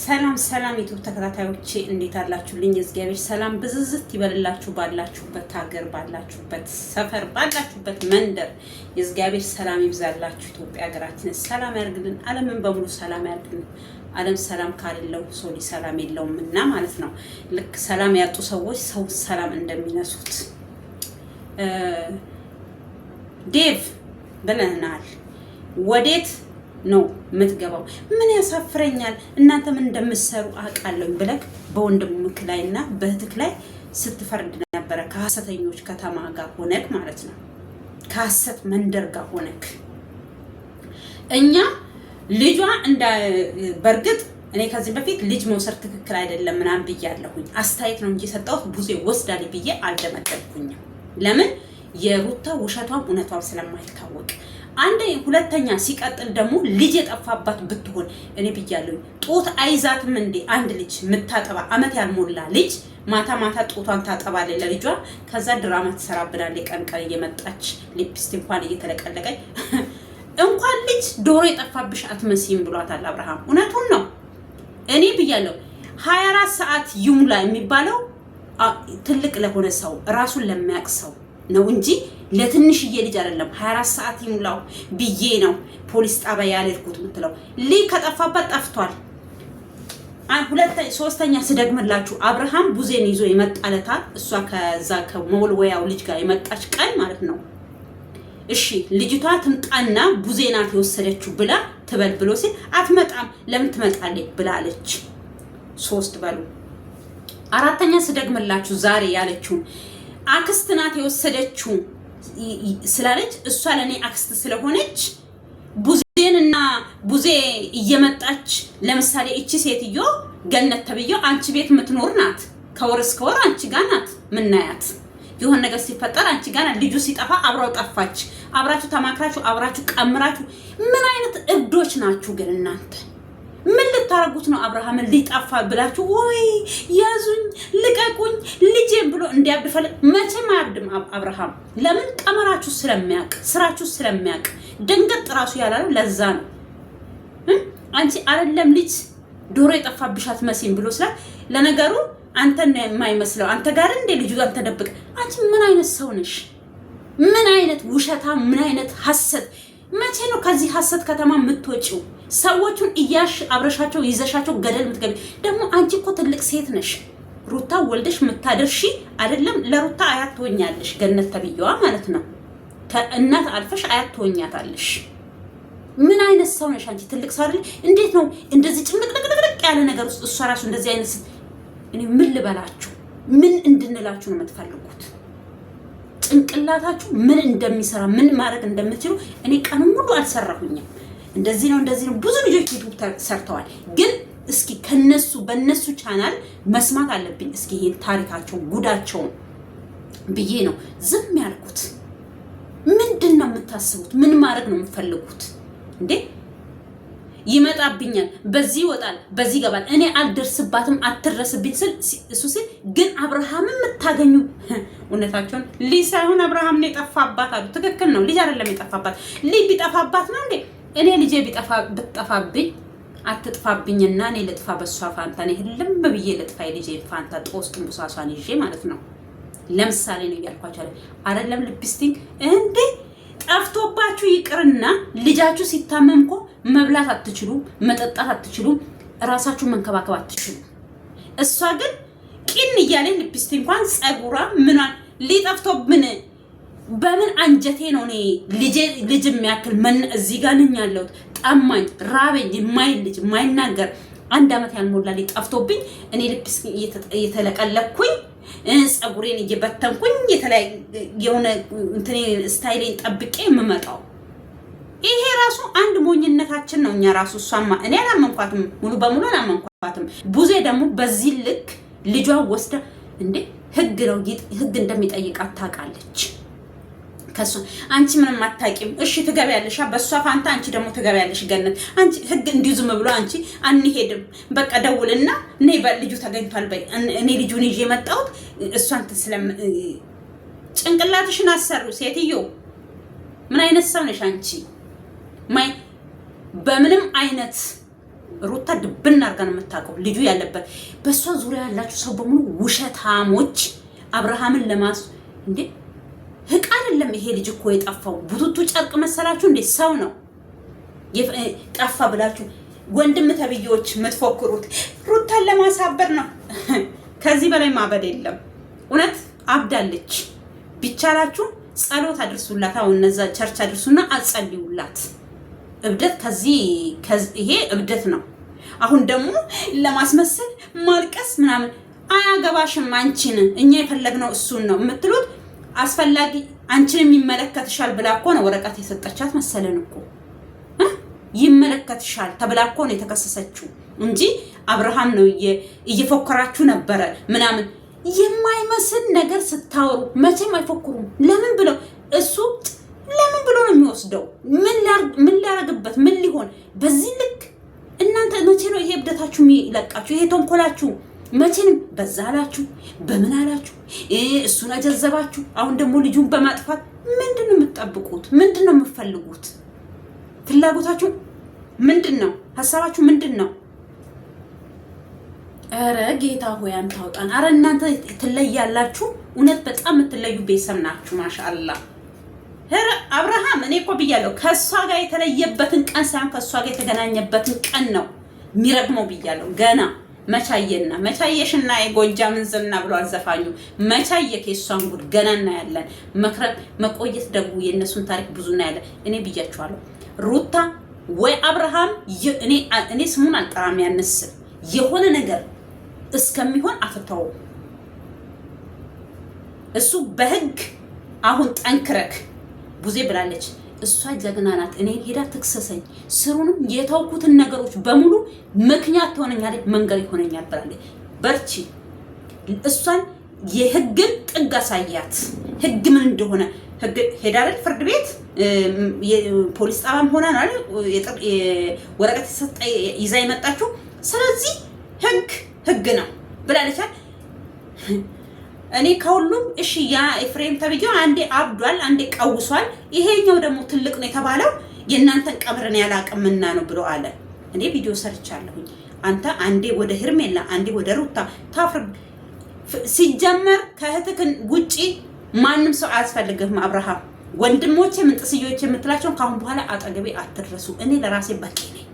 ሰላም ሰላም ዩቲዩብ ተከታታዮቼ እንዴት አላችሁልኝ? እግዚአብሔር ሰላም ብዝዝት ይበልላችሁ። ባላችሁበት ሀገር፣ ባላችሁበት ሰፈር፣ ባላችሁበት መንደር የእግዚአብሔር ሰላም ይብዛላችሁ። ኢትዮጵያ ሀገራችንን ሰላም ያርግልን። ዓለምን በሙሉ ሰላም ያርግልን። ዓለም ሰላም ካሌለው ሰው ሰላም የለውምና ማለት ነው። ልክ ሰላም ያጡ ሰዎች ሰው ሰላም እንደሚነሱት ዴቭ ብለናል። ወዴት ነው የምትገባው? ምን ያሳፍረኛል? እናንተ ምን እንደምትሰሩ አውቃለሁ ብለክ በወንድምክ ላይና በእህትክ ላይ ስትፈርድ ነበረ። ከሐሰተኞች ከተማ ጋር ሆነክ ማለት ነው። ከሐሰት መንደር ጋር ሆነክ እኛ ልጇ በርግጥ እኔ ከዚህ በፊት ልጅ መውሰድ ትክክል አይደለም ምናምን ብያለሁኝ። አስተያየት ነው እንጂ ሰጣሁት ብዙ ወስዳል ብዬ አልደመደብኩኝም። ለምን የሩታ ውሸቷም እውነቷም ስለማይታወቅ አንዴ ሁለተኛ ሲቀጥል ደግሞ ልጅ የጠፋባት ብትሆን እኔ ብያለሁ። ጦት አይዛትም እንዴ? አንድ ልጅ ምታጠባ አመት ያልሞላ ልጅ ማታ ማታ ጦቷን ታጠባለች ለልጇ። ከዛ ድራማ ትሰራብናለች። ቀን ቀን እየመጣች ሊፕስቲክ እንኳን እየተለቀለቀች እንኳን ልጅ ዶሮ የጠፋብሽ አትመስይም ብሏታል አብርሃም። እውነቱን ነው። እኔ ብያለሁ 24 ሰዓት ይሙላ የሚባለው ትልቅ ለሆነ ሰው ራሱን ለሚያውቅ ሰው ነው እንጂ ለትንሽዬ ልጅ አይደለም። 24 ሰዓት ይሙላው ብዬ ነው ፖሊስ ጣቢያ ያልኩት ምትለው። ልጅ ከጠፋባት ጠፍቷል። ሶስተኛ ስደግምላችሁ አብርሃም ቡዜን ይዞ የመጣለታ እሷ ከዛ ከመወልወያው ልጅ ጋር የመጣች ቀን ማለት ነው። እሺ ልጅቷ ትምጣና ቡዜናት የወሰደችው ብላ ትበል ብሎ ሲል አትመጣም። ለምን ትመጣለች ብላለች። 3 በሉ። አራተኛ ስደግምላችሁ ዛሬ ያለችው አክስት ናት የወሰደችው ስላለች እሷ ለኔ አክስት ስለሆነች ቡዜንና ቡዜ እየመጣች ለምሳሌ እቺ ሴትዮ ገነት ተብየው አንቺ ቤት የምትኖር ናት። ከወር እስከ ወር አንቺ ጋር ናት ምናያት። የሆነ ነገር ሲፈጠር አንቺ ጋር ናት። ልጁ ሲጠፋ አብራው ጠፋች። አብራችሁ ተማክራችሁ አብራችሁ ቀምራችሁ። ምን አይነት እብዶች ናችሁ ግን እናንተ? ምን ልታረጉት ነው? አብርሃምን ሊጠፋ ብላችሁ ወይ ያዙኝ ልቀቁኝ ልጄ ብሎ እንዲያብፈለ መቼም አያብድም አብርሃም። ለምን? ቀመራችሁ ስለሚያውቅ ስራችሁ ስለሚያውቅ ደንገጥ ራሱ ያላለው ለዛ ነው። አንቺ አይደለም ልጅ ዶሮ የጠፋብሻት መሲም ብሎ ስላ ለነገሩ አንተ ነው የማይመስለው። አንተ ጋር እንደ ልጁ ጋር ተደብቀ አንቺ ምን አይነት ሰው ነሽ? ምን አይነት ውሸታ፣ ምን አይነት ሐሰት። መቼ ነው ከዚህ ሐሰት ከተማ የምትወጪው? ሰዎቹን እያሽ አብረሻቸው ይዘሻቸው ገደል የምትገቢ ደግሞ አንቺ እኮ ትልቅ ሴት ነሽ። ሩታ ወልደሽ የምታደርሺ አይደለም ለሩታ አያት ትሆኛለሽ። ገነት ተብየዋ ማለት ነው። ከእናት አልፈሽ አያት ትሆኛታለሽ። ምን አይነት ሰው ነሽ አንቺ? ትልቅ ሰው አይደል? እንዴት ነው እንደዚህ ጭምልቅልቅልቅ ያለ ነገር ውስጥ እሷ ራሱ እንደዚህ አይነት እኔ ምን ልበላችሁ? ምን እንድንላችሁ ነው የምትፈልጉት? ጭንቅላታችሁ ምን እንደሚሰራ ምን ማድረግ እንደምትችሉ እኔ ቀኑን ሙሉ አልሰራሁኝም። እንደዚህ ነው እንደዚህ ነው። ብዙ ልጆች ዩቲዩብ ሰርተዋል። ግን እስኪ ከነሱ በነሱ ቻናል መስማት አለብኝ። እስኪ ይሄን ታሪካቸው ጉዳቸውን ብዬ ነው ዝም ያልኩት። ምንድነው የምታስቡት? ምን ማድረግ ነው የምትፈልጉት እንዴ? ይመጣብኛል፣ በዚህ ይወጣል፣ በዚህ ይገባል። እኔ አልደርስባትም አትረስብኝ ስል እሱ ሲል ግን አብርሃም የምታገኙ እውነታቸውን ልጅ ሳይሆን አብርሃም ነው የጠፋባት አሉ። ትክክል ነው። ልጅ አይደለም የጠፋባት። ልጅ ቢጠፋባት ነው እንዴ? እኔ ልጄ ብትጠፋብኝ አትጥፋብኝና እኔ ልጥፋ በሷ ፋንታ እኔ ህልም ብዬ ልጥፋ የልጄ ፋንታ ጦስ ጥንቡሳሷን ይዤ ማለት ነው። ለምሳሌ ነው ያልኳችሁ አይደለም። ልፕስቲክ እንዴ ጠፍቶባችሁ ይቅርና ልጃችሁ ሲታመም እኮ መብላት አትችሉ፣ መጠጣት አትችሉ፣ ራሳችሁ መንከባከብ አትችሉ። እሷ ግን ቂን እያለኝ ልፕስቲክ እንኳን ጸጉራ ምኗን ሊጠፍቶብን በምን አንጀቴ ነው እኔ ልጅ የሚያክል እዚህ ጋር ነኝ ያለሁት። ጠማኝ ራበኝ የማይል ልጅ የማይናገር 1 አመት ያልሞላ ልጅ ጠፍቶብኝ እኔ ልፕስቲክ እየተለቀለኩኝ ጸጉሬን እየበተንኩኝ የሆነ እንትኔ ስታይሌን ጠብቄ የምመጣው ይሄ ራሱ አንድ ሞኝነታችን ነው። እኛ ራሱ እሷማ እኔ አላመንኳትም፣ ሙሉ በሙሉ አላመንኳትም። ቡዜ ደግሞ በዚህ ልክ ልጇ ወስዳ እንዴ ህግ ነው ህግ እንደሚጠይቃት ታውቃለች። ከሱ አንቺ ምንም አታውቂም። እሺ ትገቢያለሽ፣ በሷ ፋንታ አንቺ ደግሞ ትገቢያለሽ። ገነት አንቺ ህግ እንዲሁ ዝም ብሎ አንቺ አንሄድም በቃ ደውልና እኔ በልጁ ተገኝቷል በይ። እኔ ልጁን ይዤ መጣሁት እሷን ጭንቅላትሽን አሰሩ ሴትዮ። ምን አይነት ሰው ነሽ አንቺ? በምንም አይነት ሩታ ድብና አርጋ ነው የምታውቀው ልጁ ያለበት። በሷ ዙሪያ ያላችሁ ሰው በሙሉ ውሸታሞች። አብርሃምን ለማስ እንዴ ህቅ አይደለም ይሄ ልጅ እኮ የጠፋው ቡቱቱ ጨርቅ መሰላችሁ እንዴ? ሰው ነው ጠፋ ብላችሁ ወንድም ተብዮች የምትፎክሩት ሩታን ለማሳበር ነው። ከዚህ በላይ ማበድ የለም። እውነት አብዳለች። ቢቻላችሁ ጸሎት አድርሱላት። አሁን እነዛ ቸርች አድርሱና አጸልዩላት። እብደት ከዚህ ይሄ እብደት ነው። አሁን ደግሞ ለማስመሰል ማልቀስ ምናምን አያገባሽም። አንቺን እኛ የፈለግነው እሱን ነው የምትሉት። አስፈላጊ አንቺን የሚመለከትሻል ብላ እኮ ነው ወረቀት የሰጠቻት መሰለን እኮ ይመለከትሻል ተብላ እኮ ነው የተከሰሰችው እንጂ አብርሃም ነው እየፎከራችሁ ነበረ ምናምን የማይመስል ነገር ስታወሩ መቼም አይፎክሩም። ለምን ብለው እሱ ለምን ብሎ ነው የሚወስደው? ምን ሊያረግበት ምን ሊሆን በዚህ ልክ? እናንተ መቼ ነው ይሄ እብደታችሁ የሚለቃችሁ? ይሄ ተንኮላችሁ መቼም በዛ አላችሁ በምን አላችሁ እሱን አጀዘባችሁ። አሁን ደግሞ ልጁን በማጥፋት ምንድነው የምትጠብቁት? ምንድነው የምትፈልጉት? ፍላጎታችሁ ምንድነው? ሐሳባችሁ ምንድነው? አረ ጌታ ሆይ አንተ አውጣን። አረ እናንተ ትለያላችሁ። እውነት በጣም የምትለዩ ቤተሰብ ናችሁ። ማሻአላህ ሄረ አብርሃም እኔ እኮ ብያለሁ ከሷ ጋር የተለየበትን ቀን ሳይሆን ከሷ ጋር የተገናኘበትን ቀን ነው የሚረግመው ብያለሁ። ገና መቻየና መቻየሽና የጎጃምን ዝና ብሎ አዘፋኙ መቻየክ የሷን ጉድ ገና እናያለን። መክረብ መቆየት ደግሞ የነሱን ታሪክ ብዙ እናያለን። እኔ ብያችኋለሁ ሩታ ወይ አብርሃም እኔ ስሙን አልጠራም ያነስል የሆነ ነገር እስከሚሆን አፍተው እሱ በህግ አሁን ጠንክረክ ቡዜ ብላለች። እሷ ጀግና ናት። እኔ ሄዳ ትክሰሰኝ ስሩንም የተውኩትን ነገሮች በሙሉ ምክንያት ትሆነኛለች፣ መንገድ ይሆነኛል ብላለች። በርቺ። እሷን የህግን ጥግ አሳያት። ህግ ምን እንደሆነ ህግ ሄዳለች። ፍርድ ቤት የፖሊስ ጣባም ሆና ነው አይደል ወረቀት ተሰጠ ይዛ የመጣችው። ስለዚህ ህግ ነው ብላለች። እኔ ከሁሉም እሺ ያ ኤፍሬም ተብዬው አንዴ አብዷል፣ አንዴ ቀውሷል። ይሄኛው ደግሞ ትልቅ ነው የተባለው የእናንተን ቀብርን ያላቀምና ነው ብሎ አለ። እኔ ቪዲዮ ሰርቻለሁኝ። አንተ አንዴ ወደ ሄርሜላ አንዴ ወደ ሩታ ታፍር። ሲጀመር ከእህትክን ውጪ ማንም ሰው አያስፈልግም። አብርሃም ወንድሞቼ ምንጥስዮቼ የምትላቸው ካሁን በኋላ አጠገቤ አትድረሱ። እኔ ለራሴ በቂ ነኝ።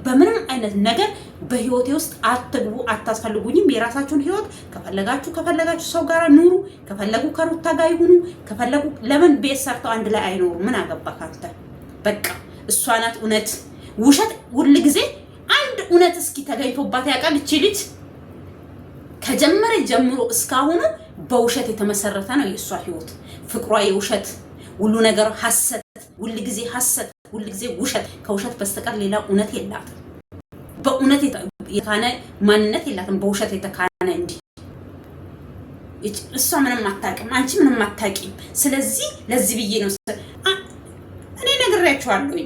በምንም አይነት ነገር በህይወቴ ውስጥ አትግቡ፣ አታስፈልጉኝም። የራሳችሁን ህይወት ከፈለጋችሁ ሰው ጋር ኑሩ፣ ከፈለጉ ከሩታ ጋር ይሁኑ፣ ከፈለጉ ለምን ቤት ሰርተው አንድ ላይ አይኖሩ? ምን አገባህ አንተ? በቃ እሷ ናት እውነት። ውሸት ሁል ጊዜ አንድ እውነት እስኪ ተገኝቶባት ያውቃል? እቺ ልጅ ከጀመረ ጀምሮ እስካሁን በውሸት የተመሰረተ ነው የእሷ ህይወት። ፍቅሯ የውሸት ሁሉ ነገር ሐሰት፣ ሁል ጊዜ ሐሰት፣ ሁሉ ጊዜ ውሸት። ከውሸት በስተቀር ሌላ እውነት የላትም። በእውነት የተካነ ማንነት የላትም። በውሸት የተካነ እንጂ እሷ ምንም አታውቅም፣ አንቺ ምንም አታውቂም። ስለዚህ ለዚህ ብዬ ነው እኔ ነግሬያችኋለሁ።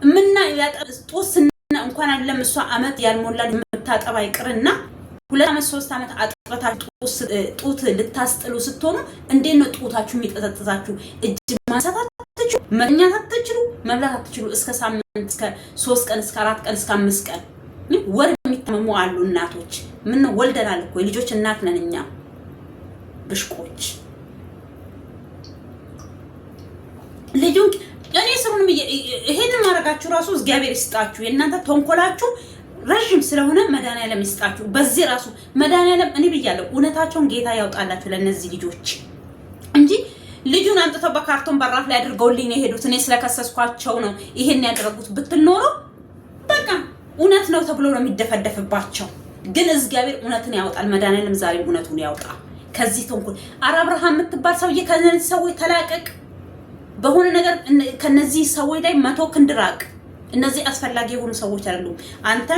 ምንና ጦስና እንኳን አይደለም እሷ አመት ያልሞላ የምታጠባ ይቅርና 2 ዓመት 3 ዓመት አጥበታችሁ ጡት ልታስጥሉ ስትሆኑ እንዴት ነው ጡታችሁ የሚጠዘጥዛችሁ? እጅ ማንሳት አትችሉ፣ መተኛት አትችሉ፣ መብላት አትችሉ። እስከ ሳምንት እስከ 3 ቀን እስከ 4 ቀን እስከ 5 ቀን ወር የሚታመሙ አሉ እናቶች። ምን ወልደናል እኮ የልጆች እናት ነን እኛ ብሽቆች። ልጁን እኔ ስሩንም ይሄንን ማድረጋችሁ ራሱ እግዚአብሔር ይስጣችሁ። የእናንተ ተንኮላችሁ ረጅም ስለሆነ መድኃኒዓለም ይስጣችሁ። በዚህ ራሱ መድኃኒዓለም እኔ ብያለሁ እውነታቸውን ጌታ ያውጣላችሁ ለነዚህ ልጆች እንጂ ልጁን አምጥተው በካርቶን በራፍ ላይ አድርገውልኝ ነው የሄዱት። እኔ ስለከሰስኳቸው ነው ይሄን ያደረጉት ብትል ኖሮ በቃ እውነት ነው ተብሎ ነው የሚደፈደፍባቸው። ግን እግዚአብሔር እውነትን ያወጣል። መድኃኒዓለም ዛሬ እውነቱን ያውጣ ከዚህ ተንኮል። አብርሃም የምትባል ሰውዬ ከነዚህ ሰዎች ተላቀቅ። በሆነ ነገር ከነዚህ ሰዎች ላይ 100 ክንድ ራቅ። እነዚህ አስፈላጊ የሆኑ ሰዎች አይደሉም። አንተ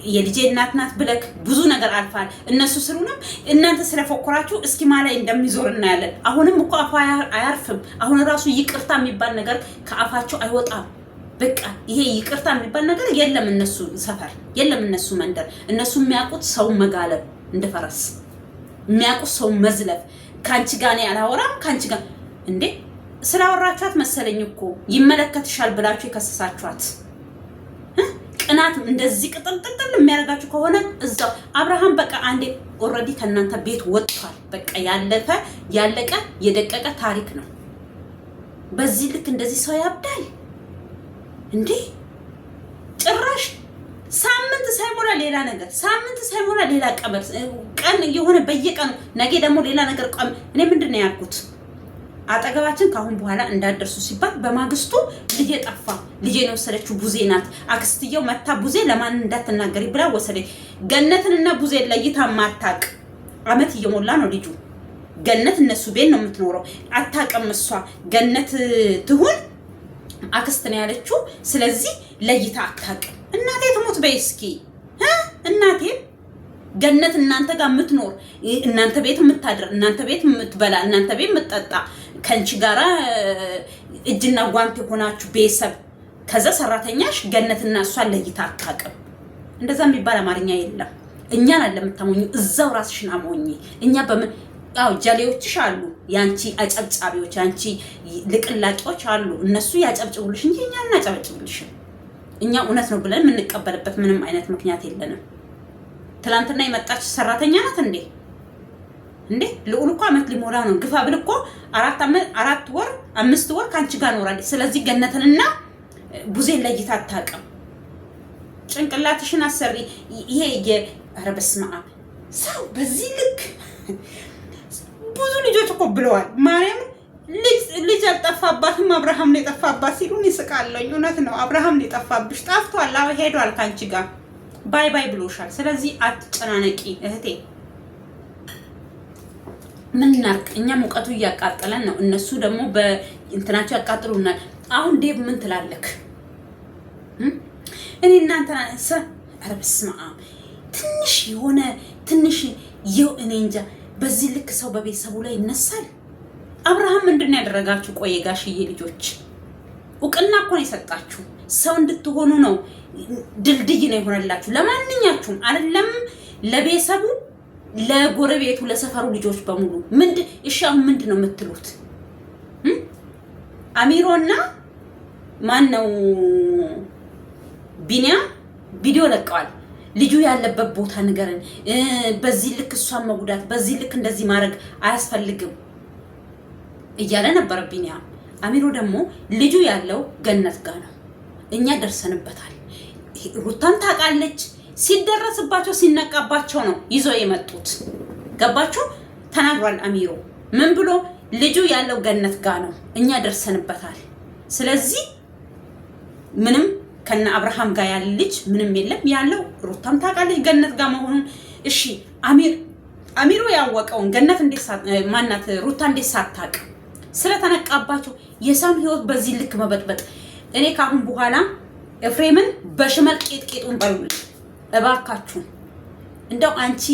የልጄ እናት ናት ብለክ ብዙ ነገር አልፋል። እነሱ ስሩንም እናንተ ስለፎከራችሁ እስኪ ማላይ እንደሚዞር እናያለን። አሁንም እኮ አፋ አያርፍም። አሁን ራሱ ይቅርታ የሚባል ነገር ከአፋቸው አይወጣም። በቃ ይሄ ይቅርታ የሚባል ነገር የለም እነሱ ሰፈር፣ የለም እነሱ መንደር። እነሱ የሚያውቁት ሰው መጋለብ እንደፈረስ የሚያውቁት ሰው መዝለፍ። ካንቺ ጋር እኔ አላወራም ካንቺ ጋር እንዴ ስላወራቻት መሰለኝ እኮ ይመለከትሻል ብላችሁ የከሰሳችኋት። ቅናት እንደዚህ ቅጥልጥል የሚያደርጋችሁ ከሆነ እዛው አብርሃም በቃ አንዴ ኦልሬዲ ከእናንተ ቤት ወጥቷል። በቃ ያለቀ የደቀቀ ታሪክ ነው። በዚህ ልክ እንደዚህ ሰው ያብዳል እንዴ? ጭራሽ ሳምንት ሳይሞላ ሌላ ነገር፣ ሳምንት ሳይሞላ ሌላ ቀን የሆነ በየቀኑ ነገ ደግሞ ሌላ ነገር። እኔ ምንድን ነው ያልኩት? አጠገባችን ካሁን በኋላ እንዳደርሱ ሲባል በማግስቱ ልጄ ጠፋ፣ ልጄ ነው ወሰደችው፣ ቡዜ ናት። አክስትየው መታ ቡዜ ለማን እንዳትናገሪ ብላ ወሰደች። ገነትንና ቡዜ ለይታ ማታቅ አመት እየሞላ ነው ልጁ። ገነት እነሱ ቤት ነው የምትኖረው። አታውቅም እሷ ገነት ትሁን አክስት ነው ያለችው። ስለዚህ ለይታ አታውቅም። እናቴ ትሞት በይ እስኪ እናቴ ገነት እናንተ ጋር የምትኖር እናንተ ቤት የምታድር እናንተ ቤት የምትበላ እናንተ ቤት የምትጠጣ ከንቺ ጋራ እጅና ጓንት የሆናችሁ ቤተሰብ ከዛ ሰራተኛሽ ገነትና እሷን ለይታ አታውቅም። እንደዛ የሚባል አማርኛ የለም። እኛን አለ የምታሞኙ እዛው ራስሽን አሞኝ። እኛ በምን ጀሌዎችሽ አሉ፣ ያንቺ አጨብጫቢዎች፣ ያንቺ ልቅላቂዎች አሉ። እነሱ ያጨብጭቡልሽ እንጂ እኛ እናጨብጭብልሽም። እኛ እውነት ነው ብለን የምንቀበልበት ምንም አይነት ምክንያት የለንም። ትላንትና የመጣች ሰራተኛ ናት እንዴ ልዑል እኮ አመት ሊሞላ ነው። ግፋ ብል እኮ 4 ወር 5 ወር ካንቺ ጋር ኖራለች። ስለዚህ ገነትንና ቡዜን ለይታ አታውቅም። ጭንቅላትሽን አሰሪ። ይሄ ኧረ በስመ አብ ሰው በዚህ ልክ ብዙ ልጆች እኮ ብለዋል። ማርያም ልጅ አልጠፋባትም አብርሃም ነው የጠፋባት ሲሉን ይስቃለኝ። እውነት ነው አብርሃም ነው የጠፋብሽ። ጠፍቷል፣ ሄዷል ካንቺ ጋር ባይ ባይ ብሎሻል። ስለዚህ አትጨናነቂ እህቴ። ምን እናርቅ? እኛ ሙቀቱ እያቃጠለን ነው፣ እነሱ ደግሞ በእንትናቸው ያቃጥሉናል። አሁን ዴቭ ምን ትላለክ? እኔ እናንተ ኧረ በስመ አብ ትንሽ እኔ እንጃ። በዚህ ልክ ሰው በቤተሰቡ ላይ ይነሳል። አብርሃም ምንድን ነው ያደረጋችሁ? ቆየ ጋሽዬ ልጆች እውቅና እኮ ነው የሰጣችሁ። ሰው እንድትሆኑ ነው፣ ድልድይ ነው የሆነላችሁ። ለማንኛችሁም አይደለም ለቤተሰቡ፣ ለጎረቤቱ፣ ለሰፈሩ ልጆች በሙሉ እሺ አሁን ምንድን ነው የምትሉት? አሚሮና ማን ነው ቢኒያም ቪዲዮ ለቀዋል። ልጁ ያለበት ቦታ ንገረን፣ በዚህ ልክ እሷን መጉዳት፣ በዚህ ልክ እንደዚህ ማድረግ አያስፈልግም እያለ ነበር ቢኒያም። አሚሮ ደግሞ ልጁ ያለው ገነት ጋር ነው፣ እኛ ደርሰንበታል። ሩታን ታውቃለች። ሲደረስባቸው ሲነቃባቸው ነው ይዞ የመጡት። ገባችሁ? ተናግሯል አሚሮ። ምን ብሎ? ልጁ ያለው ገነት ጋር ነው፣ እኛ ደርሰንበታል። ስለዚህ ምንም ከነ አብርሃም ጋር ያለ ልጅ ምንም የለም፣ ያለው ሩታም ታውቃለች ገነት ጋር መሆኑን። እሺ አሚሮ ያወቀውን ገነት ማናት ሩታ እንዴት ሳታውቅ? ስለተነቃባቸው የሰውን ህይወት በዚህ ልክ መበጥበጥ። እኔ ካሁን በኋላ ኤፍሬምን በሽመል ቄጥቄጡን በሉልኝ እባካችሁ። እንደው አንቺ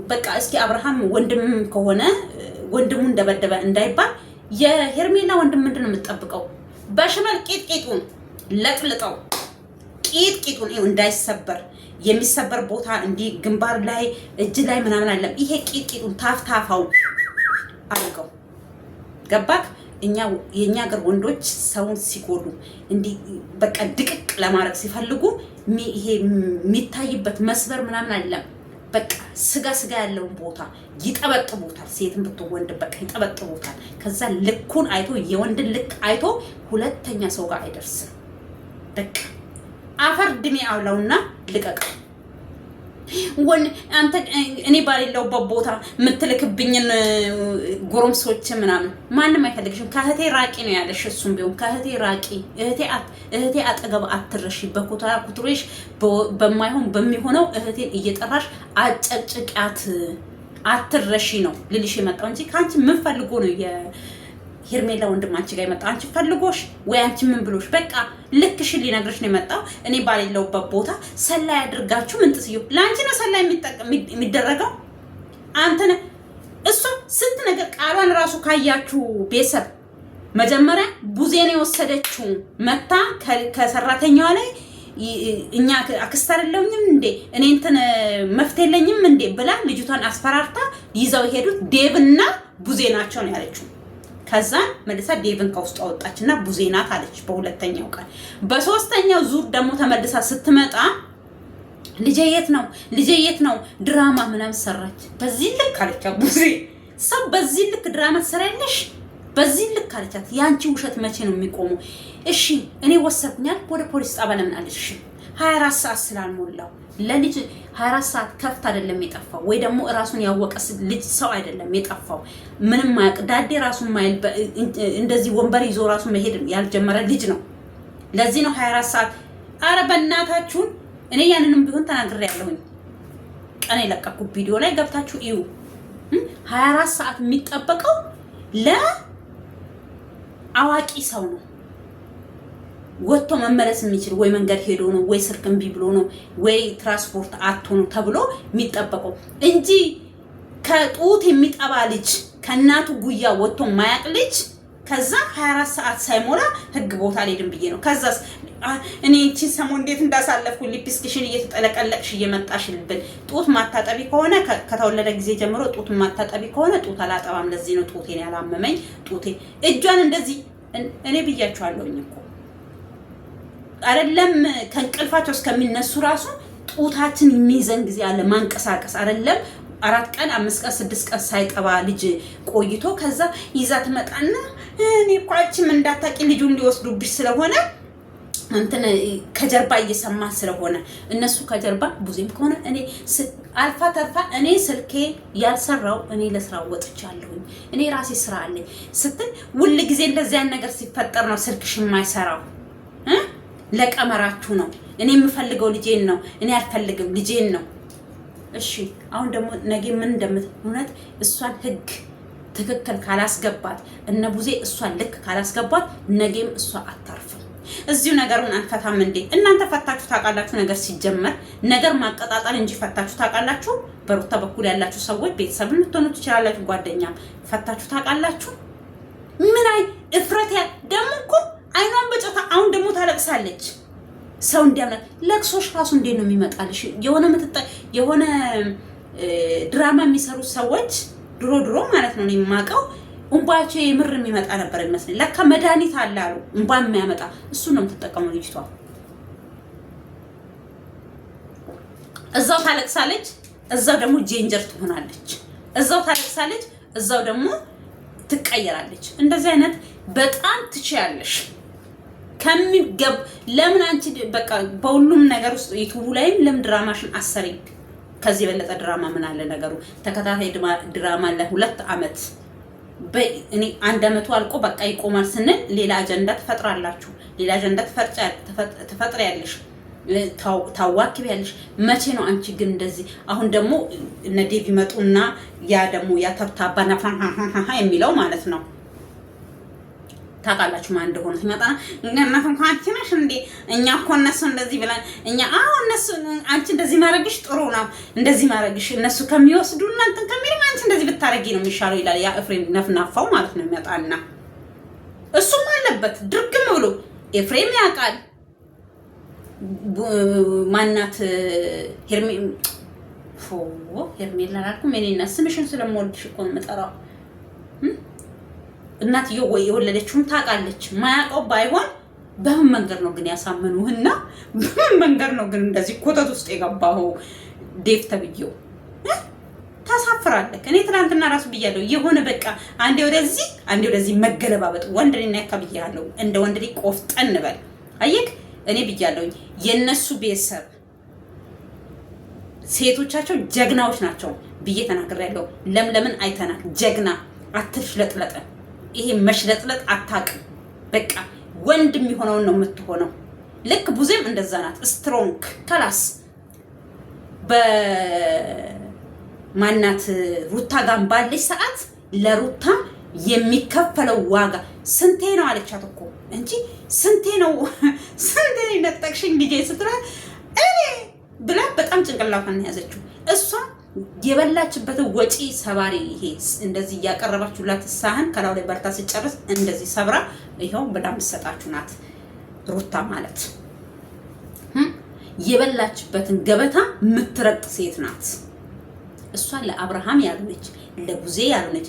በቃ እስኪ አብርሃም ወንድም ከሆነ ወንድሙ እንደበደበ እንዳይባል የሄርሜላ ወንድም ምንድን ነው የምትጠብቀው? በሽመል ቄጥቄጡን ለጥልጠው ቄጥቄጡን እንዳይሰበር። የሚሰበር ቦታ እንዲህ ግንባር ላይ እጅ ላይ ምናምን አለም። ይሄ ቄጥቄጡን ታፍታፋው አድርገው። ገባክ? የኛ ሀገር ወንዶች ሰውን ሲጎዱ እንዲህ በቃ ድቅቅ ለማድረግ ሲፈልጉ ይሄ የሚታይበት መስበር ምናምን አይደለም። በቃ ስጋ ያለውን ቦታ ይጠበጥቡታል። ሴትን ብትወንድ በቃ ይጠበጥቡታል። ከዛ ልኩን አይቶ የወንድን ልክ አይቶ ሁለተኛ ሰው ጋር አይደርስም። በቃ አፈር ድሜ አውላውና ልቀቀው። አንተ እኔ ባሌለውበት ቦታ የምትልክብኝን ጎረምሶች ምናምን ማንም አይፈልግሽም። ከእህቴ ራቂ ነው ያለሽ። እሱም ቢሆን ከእህቴ ራቂ፣ እህቴ አጠገብ አትረሺ። በኩታራ ኩትሬሽ በማይሆን በሚሆነው እህቴን እየጠራሽ አጨጭቂያት አትረሺ ነው ልልሽ የመጣው እንጂ ከአንቺ ምን ፈልጎ ነው ሄርሜላ ወንድማችን ጋር የመጣው? አንቺ ፈልጎሽ ወይ አንቺ ምን ብሎሽ? በቃ ልክሽን ሊነግርሽ ነው የመጣው። እኔ ባሌለውበት ቦታ ሰላይ አድርጋችሁ ምን ጥስዩ? ለአንቺ ነው ሰላይ የሚደረገው። አንተ እሷ ስንት ነገር ቃሏን ራሱ ካያችሁ ቤተሰብ መጀመሪያ ቡዜን የወሰደችው መታ ከሰራተኛዋ ላይ እኛ አክስት አይደለሁኝም እንዴ እኔ እንትን መፍትሄ የለኝም እንዴ ብላ ልጅቷን አስፈራርታ ይዘው ሄዱት ዴቭና ቡዜ ናቸው ነው ያለችው። ከዛ መልሳ ዴቭን ከውስጥ አወጣችና ቡዜ ናት አለች በሁለተኛው ቀን። በሶስተኛው ዙር ደግሞ ተመልሳ ስትመጣ ልጄ የት ነው ድራማ ምናምን ሰራች። በዚህ ልክ አለቻ ቡዜ ሰው በዚህ ልክ ድራማ ትሰራለሽ በዚህ ልክ አለቻት። ያንቺ ውሸት መቼ ነው የሚቆመው? እሺ እኔ ወሰድኩኛል ወደ ፖሊስ ጣቢያ ለምን አለሽ? 24 ሰዓት ስላልሞላው ለልጅ 24 ሰዓት ከፍት አይደለም የጠፋው ወይ ደግሞ ራሱን ያወቀ ልጅ ሰው አይደለም የጠፋው። ምንም ማያውቅ ዳዴ ራሱን ማይል እንደዚህ ወንበር ይዞ ራሱ መሄድ ያልጀመረ ልጅ ነው። ለዚህ ነው 24 ሰዓት። አረ በእናታችሁን እኔ ያንንም ቢሆን ተናግሬያለሁኝ። ቀን የለቀኩት ቪዲዮ ላይ ገብታችሁ እዩ። 24 ሰዓት የሚጠበቀው ለአዋቂ ሰው ነው። ወጥቶ መመለስ የሚችል ወይ መንገድ ሄዶ ነው ወይ ስልክ እምቢ ብሎ ነው ወይ ትራንስፖርት አጥቶ ነው ተብሎ የሚጠበቀው እንጂ ከጡት የሚጠባ ልጅ ከእናቱ ጉያ ወጥቶ ማያቅ ልጅ ከዛ 24 ሰዓት ሳይሞላ ህግ ቦታ አልሄድም ብዬ ነው። ከዛስ እኔ እቺ ሰሞን እንዴት እንዳሳለፍኩ ሊፕስቲክሽን እየተጠለቀለቅሽ እየመጣሽልብን ጡት ማታጠቢ ከሆነ ከተወለደ ጊዜ ጀምሮ ጡት ማታጠቢ ከሆነ ጡት አላጠባም። ለዚህ ነው ጡቴን ያላመመኝ። ጡቴ እጇን እንደዚህ እኔ ብያቸዋለሁኝ እኮ አይደለም ከእንቅልፋቸው እስከሚነሱ ራሱ ጡታችን የሚይዘን ጊዜ አለ። ማንቀሳቀስ አይደለም 4 ቀን 5 ቀን 6 ቀን ሳይጠባ ልጅ ቆይቶ ከዛ ይዛ ትመጣና እኔ እኮ አንቺም እንዳታቂ ልጁን ሊወስዱብሽ ስለሆነ እንትን ከጀርባ እየሰማ ስለሆነ እነሱ ከጀርባ ቡዜም ከሆነ እኔ አልፋ ተርፋ እኔ ስልኬ ያልሰራው እኔ ለስራው ወጥቻለሁኝ። እኔ ራሴ ስራ አለኝ ስትል ሁሉ ጊዜ እንደዚህ አይነት ነገር ሲፈጠር ነው ስልክሽ የማይሰራው። ለቀመራችሁ ነው። እኔ የምፈልገው ልጄን ነው። እኔ አልፈልግም ልጄን ነው። እሺ አሁን ደግሞ ነገ ምን እውነት እሷን ህግ ትክክል ካላስገባት እነ ቡዜ እሷን ልክ ካላስገባት ነገም እሷ አታርፍም። እዚሁ ነገሩን አንፈታም እንዴ? እናንተ ፈታችሁ ታውቃላችሁ? ነገር ሲጀመር ነገር ማቀጣጣል እንጂ ፈታችሁ ታውቃላችሁ? በሩታ በኩል ያላችሁ ሰዎች ቤተሰብ ልትሆኑ ትችላላችሁ፣ ጓደኛም ፈታችሁ ታውቃላችሁ? ምን አይ እፍረት ደግሞ እኮ አይኗን በጨታ አሁን ደግሞ ታለቅሳለች። ሰው እንዲያምናት ለቅሶሽ ራሱ እንዴት ነው የሚመጣልሽ? የሆነ ድራማ የሚሰሩ ሰዎች ድሮ ማለት ነው የማውቀው እንባቸው የምር የሚመጣ ነበር ይመስለኝ። ለካ መድኃኒት አለ አሉ እንባ የሚያመጣ እሱ ነው የምትጠቀመው ልጅቷ። እዛው ታለቅሳለች፣ እዛው ደግሞ ጄንጀር ትሆናለች። እዛው ታለቅሳለች፣ እዛው ደግሞ ትቀየራለች። እንደዚህ አይነት በጣም ትችያለሽ። ለምን አንቺ በቃ በሁሉም ነገር ውስጥ ዩቲዩብ ላይም ለምን ድራማሽን አሰሪ? ከዚህ የበለጠ ድራማ ምን አለ ነገሩ? ተከታታይ ድራማ ለ2 አመት እኔ 1 አመቱ አልቆ በቃ ይቆማል ስንል ሌላ አጀንዳ ትፈጥራላችሁ። ሌላ አጀንዳ ትፈጥሪያለሽ፣ ታዋክቢያለሽ። መቼ ነው አንቺ ግን እንደዚህ? አሁን ደግሞ እነ ዴቭ ይመጡና ያ ደግሞ ያ ተብታባና የሚለው ማለት ነው ታውቃላችሁ ማን እንደሆነ ሲመጣና እናንተ እንኳን አንቺ ነሽ እንዴ? እኛ እኮ እነሱ እንደዚህ ብለን እኛ እነሱ አንቺ እንደዚህ ማድረግሽ ጥሩ ነው፣ እንደዚህ ማድረግሽ እነሱ ከሚወስዱ እናንተ ከሚልም አንቺ እንደዚህ ብታረጊ ነው የሚሻለው ይላል ያ ኤፍሬም ነፍናፋው ማለት ነው። የሚመጣና እሱም አለበት ድርግም ብሎ ኤፍሬም ያውቃል። ማናት ሄርሜላ አላልኩም እኔና ስምሽን ስለምወድሽ እኮ ነው የምጠራው። እናትየው ወይ የወለደችውን ታውቃለች። ማያውቀው ባይሆን በምን መንገድ ነው ግን ያሳመኑህና በምን መንገድ ነው ግን እንደዚህ ኮተት ውስጥ የገባው? ዴቭ ተብዬው ታሳፍራለህ። እኔ ትናንትና ራሱ ብያለሁ የሆነ በቃ አንዴ ወደዚህ መገለባበጥ ወንድ ልጅ ነካ ብያለሁ። እንደ ወንድ ልጅ ቆፍጠን በል አየክ። እኔ ብያለሁ የነሱ ቤተሰብ ሴቶቻቸው ጀግናዎች ናቸው ብዬ ተናግሬያለሁ። ለምለምን አይተናል። ጀግና አትሽለጥለጥ። ይሄ መሽለጥለጥ አታውቅም። በቃ ወንድ የሚሆነውን ነው የምትሆነው። ልክ ቡዜም እንደዛ ናት። ስትሮንግ ከላስ በማናት ሩታ ጋር ባለች ሰዓት ለሩታ የሚከፈለው ዋጋ ስንቴ ነው አለቻት እኮ እንጂ ስንቴ ነው ነጠቅሽኝ ልጄ ስትላት እኔ ብላ በጣም ጭንቅላቷን ያዘችው እሷ የበላችበት ወጪ ሰባሪ። ይሄ እንደዚህ እያቀረባችሁላት ሳህን ከላው ላይ በርታ ሲጨርስ እንደዚህ ሰብራ ይሄው በጣም ሰጣችሁ ናት ሩታ ማለት። የበላችበትን ገበታ ምትረጥ ሴት ናት እሷ። ለአብርሃም ያልነች ለቡዜ ያልነች።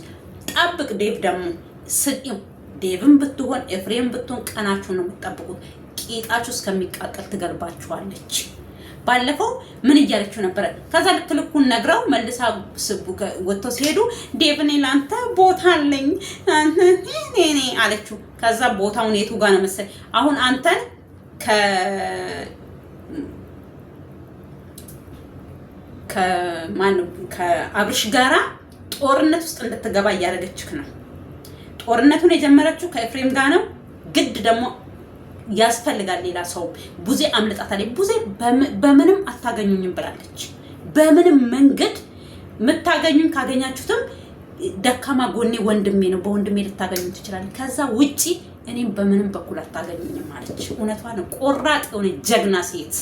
ጠብቅ ዴቭ ደግሞ ስቂው ዴቭን ብትሆን ኤፍሬም ብትሆን ቀናችሁ ነው የምትጠብቁት። ቂጣችሁ እስከሚቃጠል ትገልባችኋለች። ባለፈው ምን እያለችው ነበረ? ከዛ ልትልኩን ነግረው መልሳ ወጥተው ሲሄዱ ዴቭኔ ላንተ ቦታ አለኝ እኔ አለችው። ከዛ ቦታውን የቱ ጋር ነው መሰለኝ አሁን አንተን ከአብርሽ ጋራ ጦርነት ውስጥ እንድትገባ እያደረገችክ ነው። ጦርነቱን የጀመረችው ከኤፍሬም ጋር ነው። ግድ ደግሞ ያስፈልጋል ሌላ ሰው። ቡዜ አምልጣታለች። ቡዜ በምንም አታገኙኝም ብላለች። በምንም መንገድ የምታገኙኝ ካገኛችሁትም ደካማ ጎኔ ወንድሜ ነው፣ በወንድሜ ልታገኙ ትችላለች። ከዛ ውጪ እኔም በምንም በኩል አታገኙኝም ማለች። እውነቷ ነው። ቆራጥ የሆነ ጀግና ሴት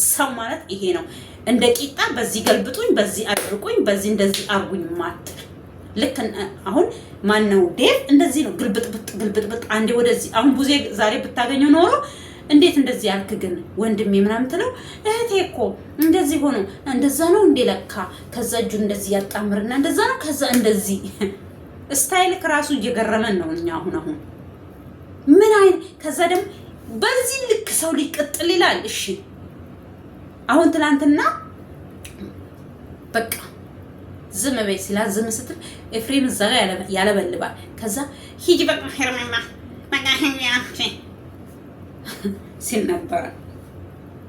ሰው ማለት ይሄ ነው። እንደ ቂጣ በዚህ ገልብጡኝ፣ በዚህ አድርቁኝ፣ በዚህ እንደዚህ አርጉኝ ማትል ልክ አሁን ማነው ዴቭ እንደዚህ ነው። ግልብጥብጥ አንዴ ወደዚህ። አሁን ቡዜ ዛሬ ብታገኘው ኖሮ እንዴት እንደዚህ ያልክ ግን ወንድሜ ምናምን ትለው እህቴ እኮ እንደዚህ ሆኖ እንደዛ ነው እንዴ ለካ። ከዛ እጁ እንደዚህ ያጣምርና እንደዛ ነው። ከዛ እንደዚህ ስታይልክ ራሱ እየገረመን ነው እኛ አሁን ምን አይነት። ከዛ ደግሞ በዚህ ልክ ሰው ሊቀጥል ይላል። እሺ አሁን ትላንትና በቃ ዝም በይ ሲላት ዝም ስትል ኤፍሬም እዛ ጋር ያለበልባል። ከዛ ሂጂ በቃ ሄርሜላ በቃ ሄርሜላ ሲል ነበረ።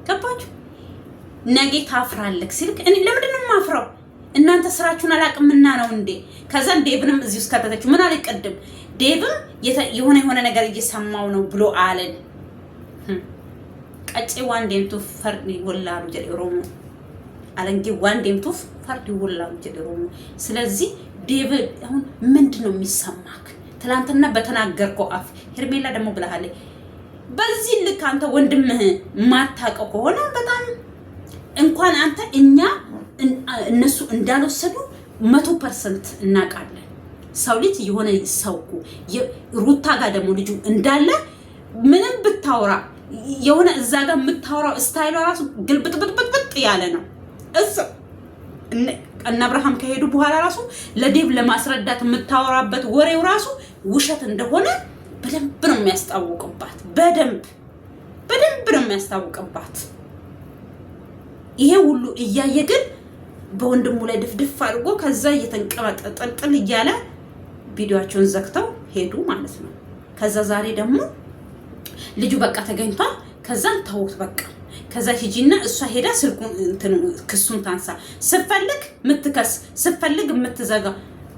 ገባችሁ? ነገ ታፍራለህ ሲልክ እኔ ለምንድን ነው የማፍረው? እናንተ ስራችሁን አላቅምና ነው እንዴ? ከዛ ዴቭንም እዚህ ውስጥ ከተተችው ምን አለ ቀደም ዴቭም የሆነ ነገር እየሰማው ነው ብሎ አለን። ቀጭ ዋንዴምቱ ፈርድ ይወላሉ ጀሮሙ አለንጌ ዋንዴምቱ ፈርድ ይወላሉ ጀሮሙ። ስለዚህ ዴቭ አሁን ምንድነው የሚሰማክ? ትላንትና በተናገርከው አፍ ሄርሜላ ደግሞ ብለሃለ። በዚህ ልክ አንተ ወንድምህ ማታቀው ከሆነ በጣም እንኳን አንተ እኛ እነሱ እንዳልወሰዱ 100% እናቃለን። ሰው ልጅ የሆነ ሰውኩ ሩታ ጋር ደግሞ ልጁ እንዳለ ምንም ብታወራ የሆነ እዛ ጋር የምታወራው ስታይሏ ራሱ ግልብጥብጥብጥ ያለ ነው። እነ አብርሃም ከሄዱ በኋላ ራሱ ለዴቭ ለማስረዳት የምታወራበት ወሬው ራሱ ውሸት እንደሆነ በደንብ ነው የሚያስታውቅባት። በደንብ ነው የሚያስታውቅባት። ይሄ ሁሉ እያየ ግን በወንድሙ ላይ ድፍድፍ አድርጎ ከዛ እየተንቀባጠጠል እያለ ቪዲዮአቸውን ዘግተው ሄዱ ማለት ነው። ከዛ ዛሬ ደግሞ ልጁ በቃ ተገኝቷል። ከዛ ተውት በቃ። ከዛ ሂጂና እሷ ሄዳ ስልኩን ክሱን ታንሳ። ስፈልግ ምትከስ ስፈልግ ምትዘጋ።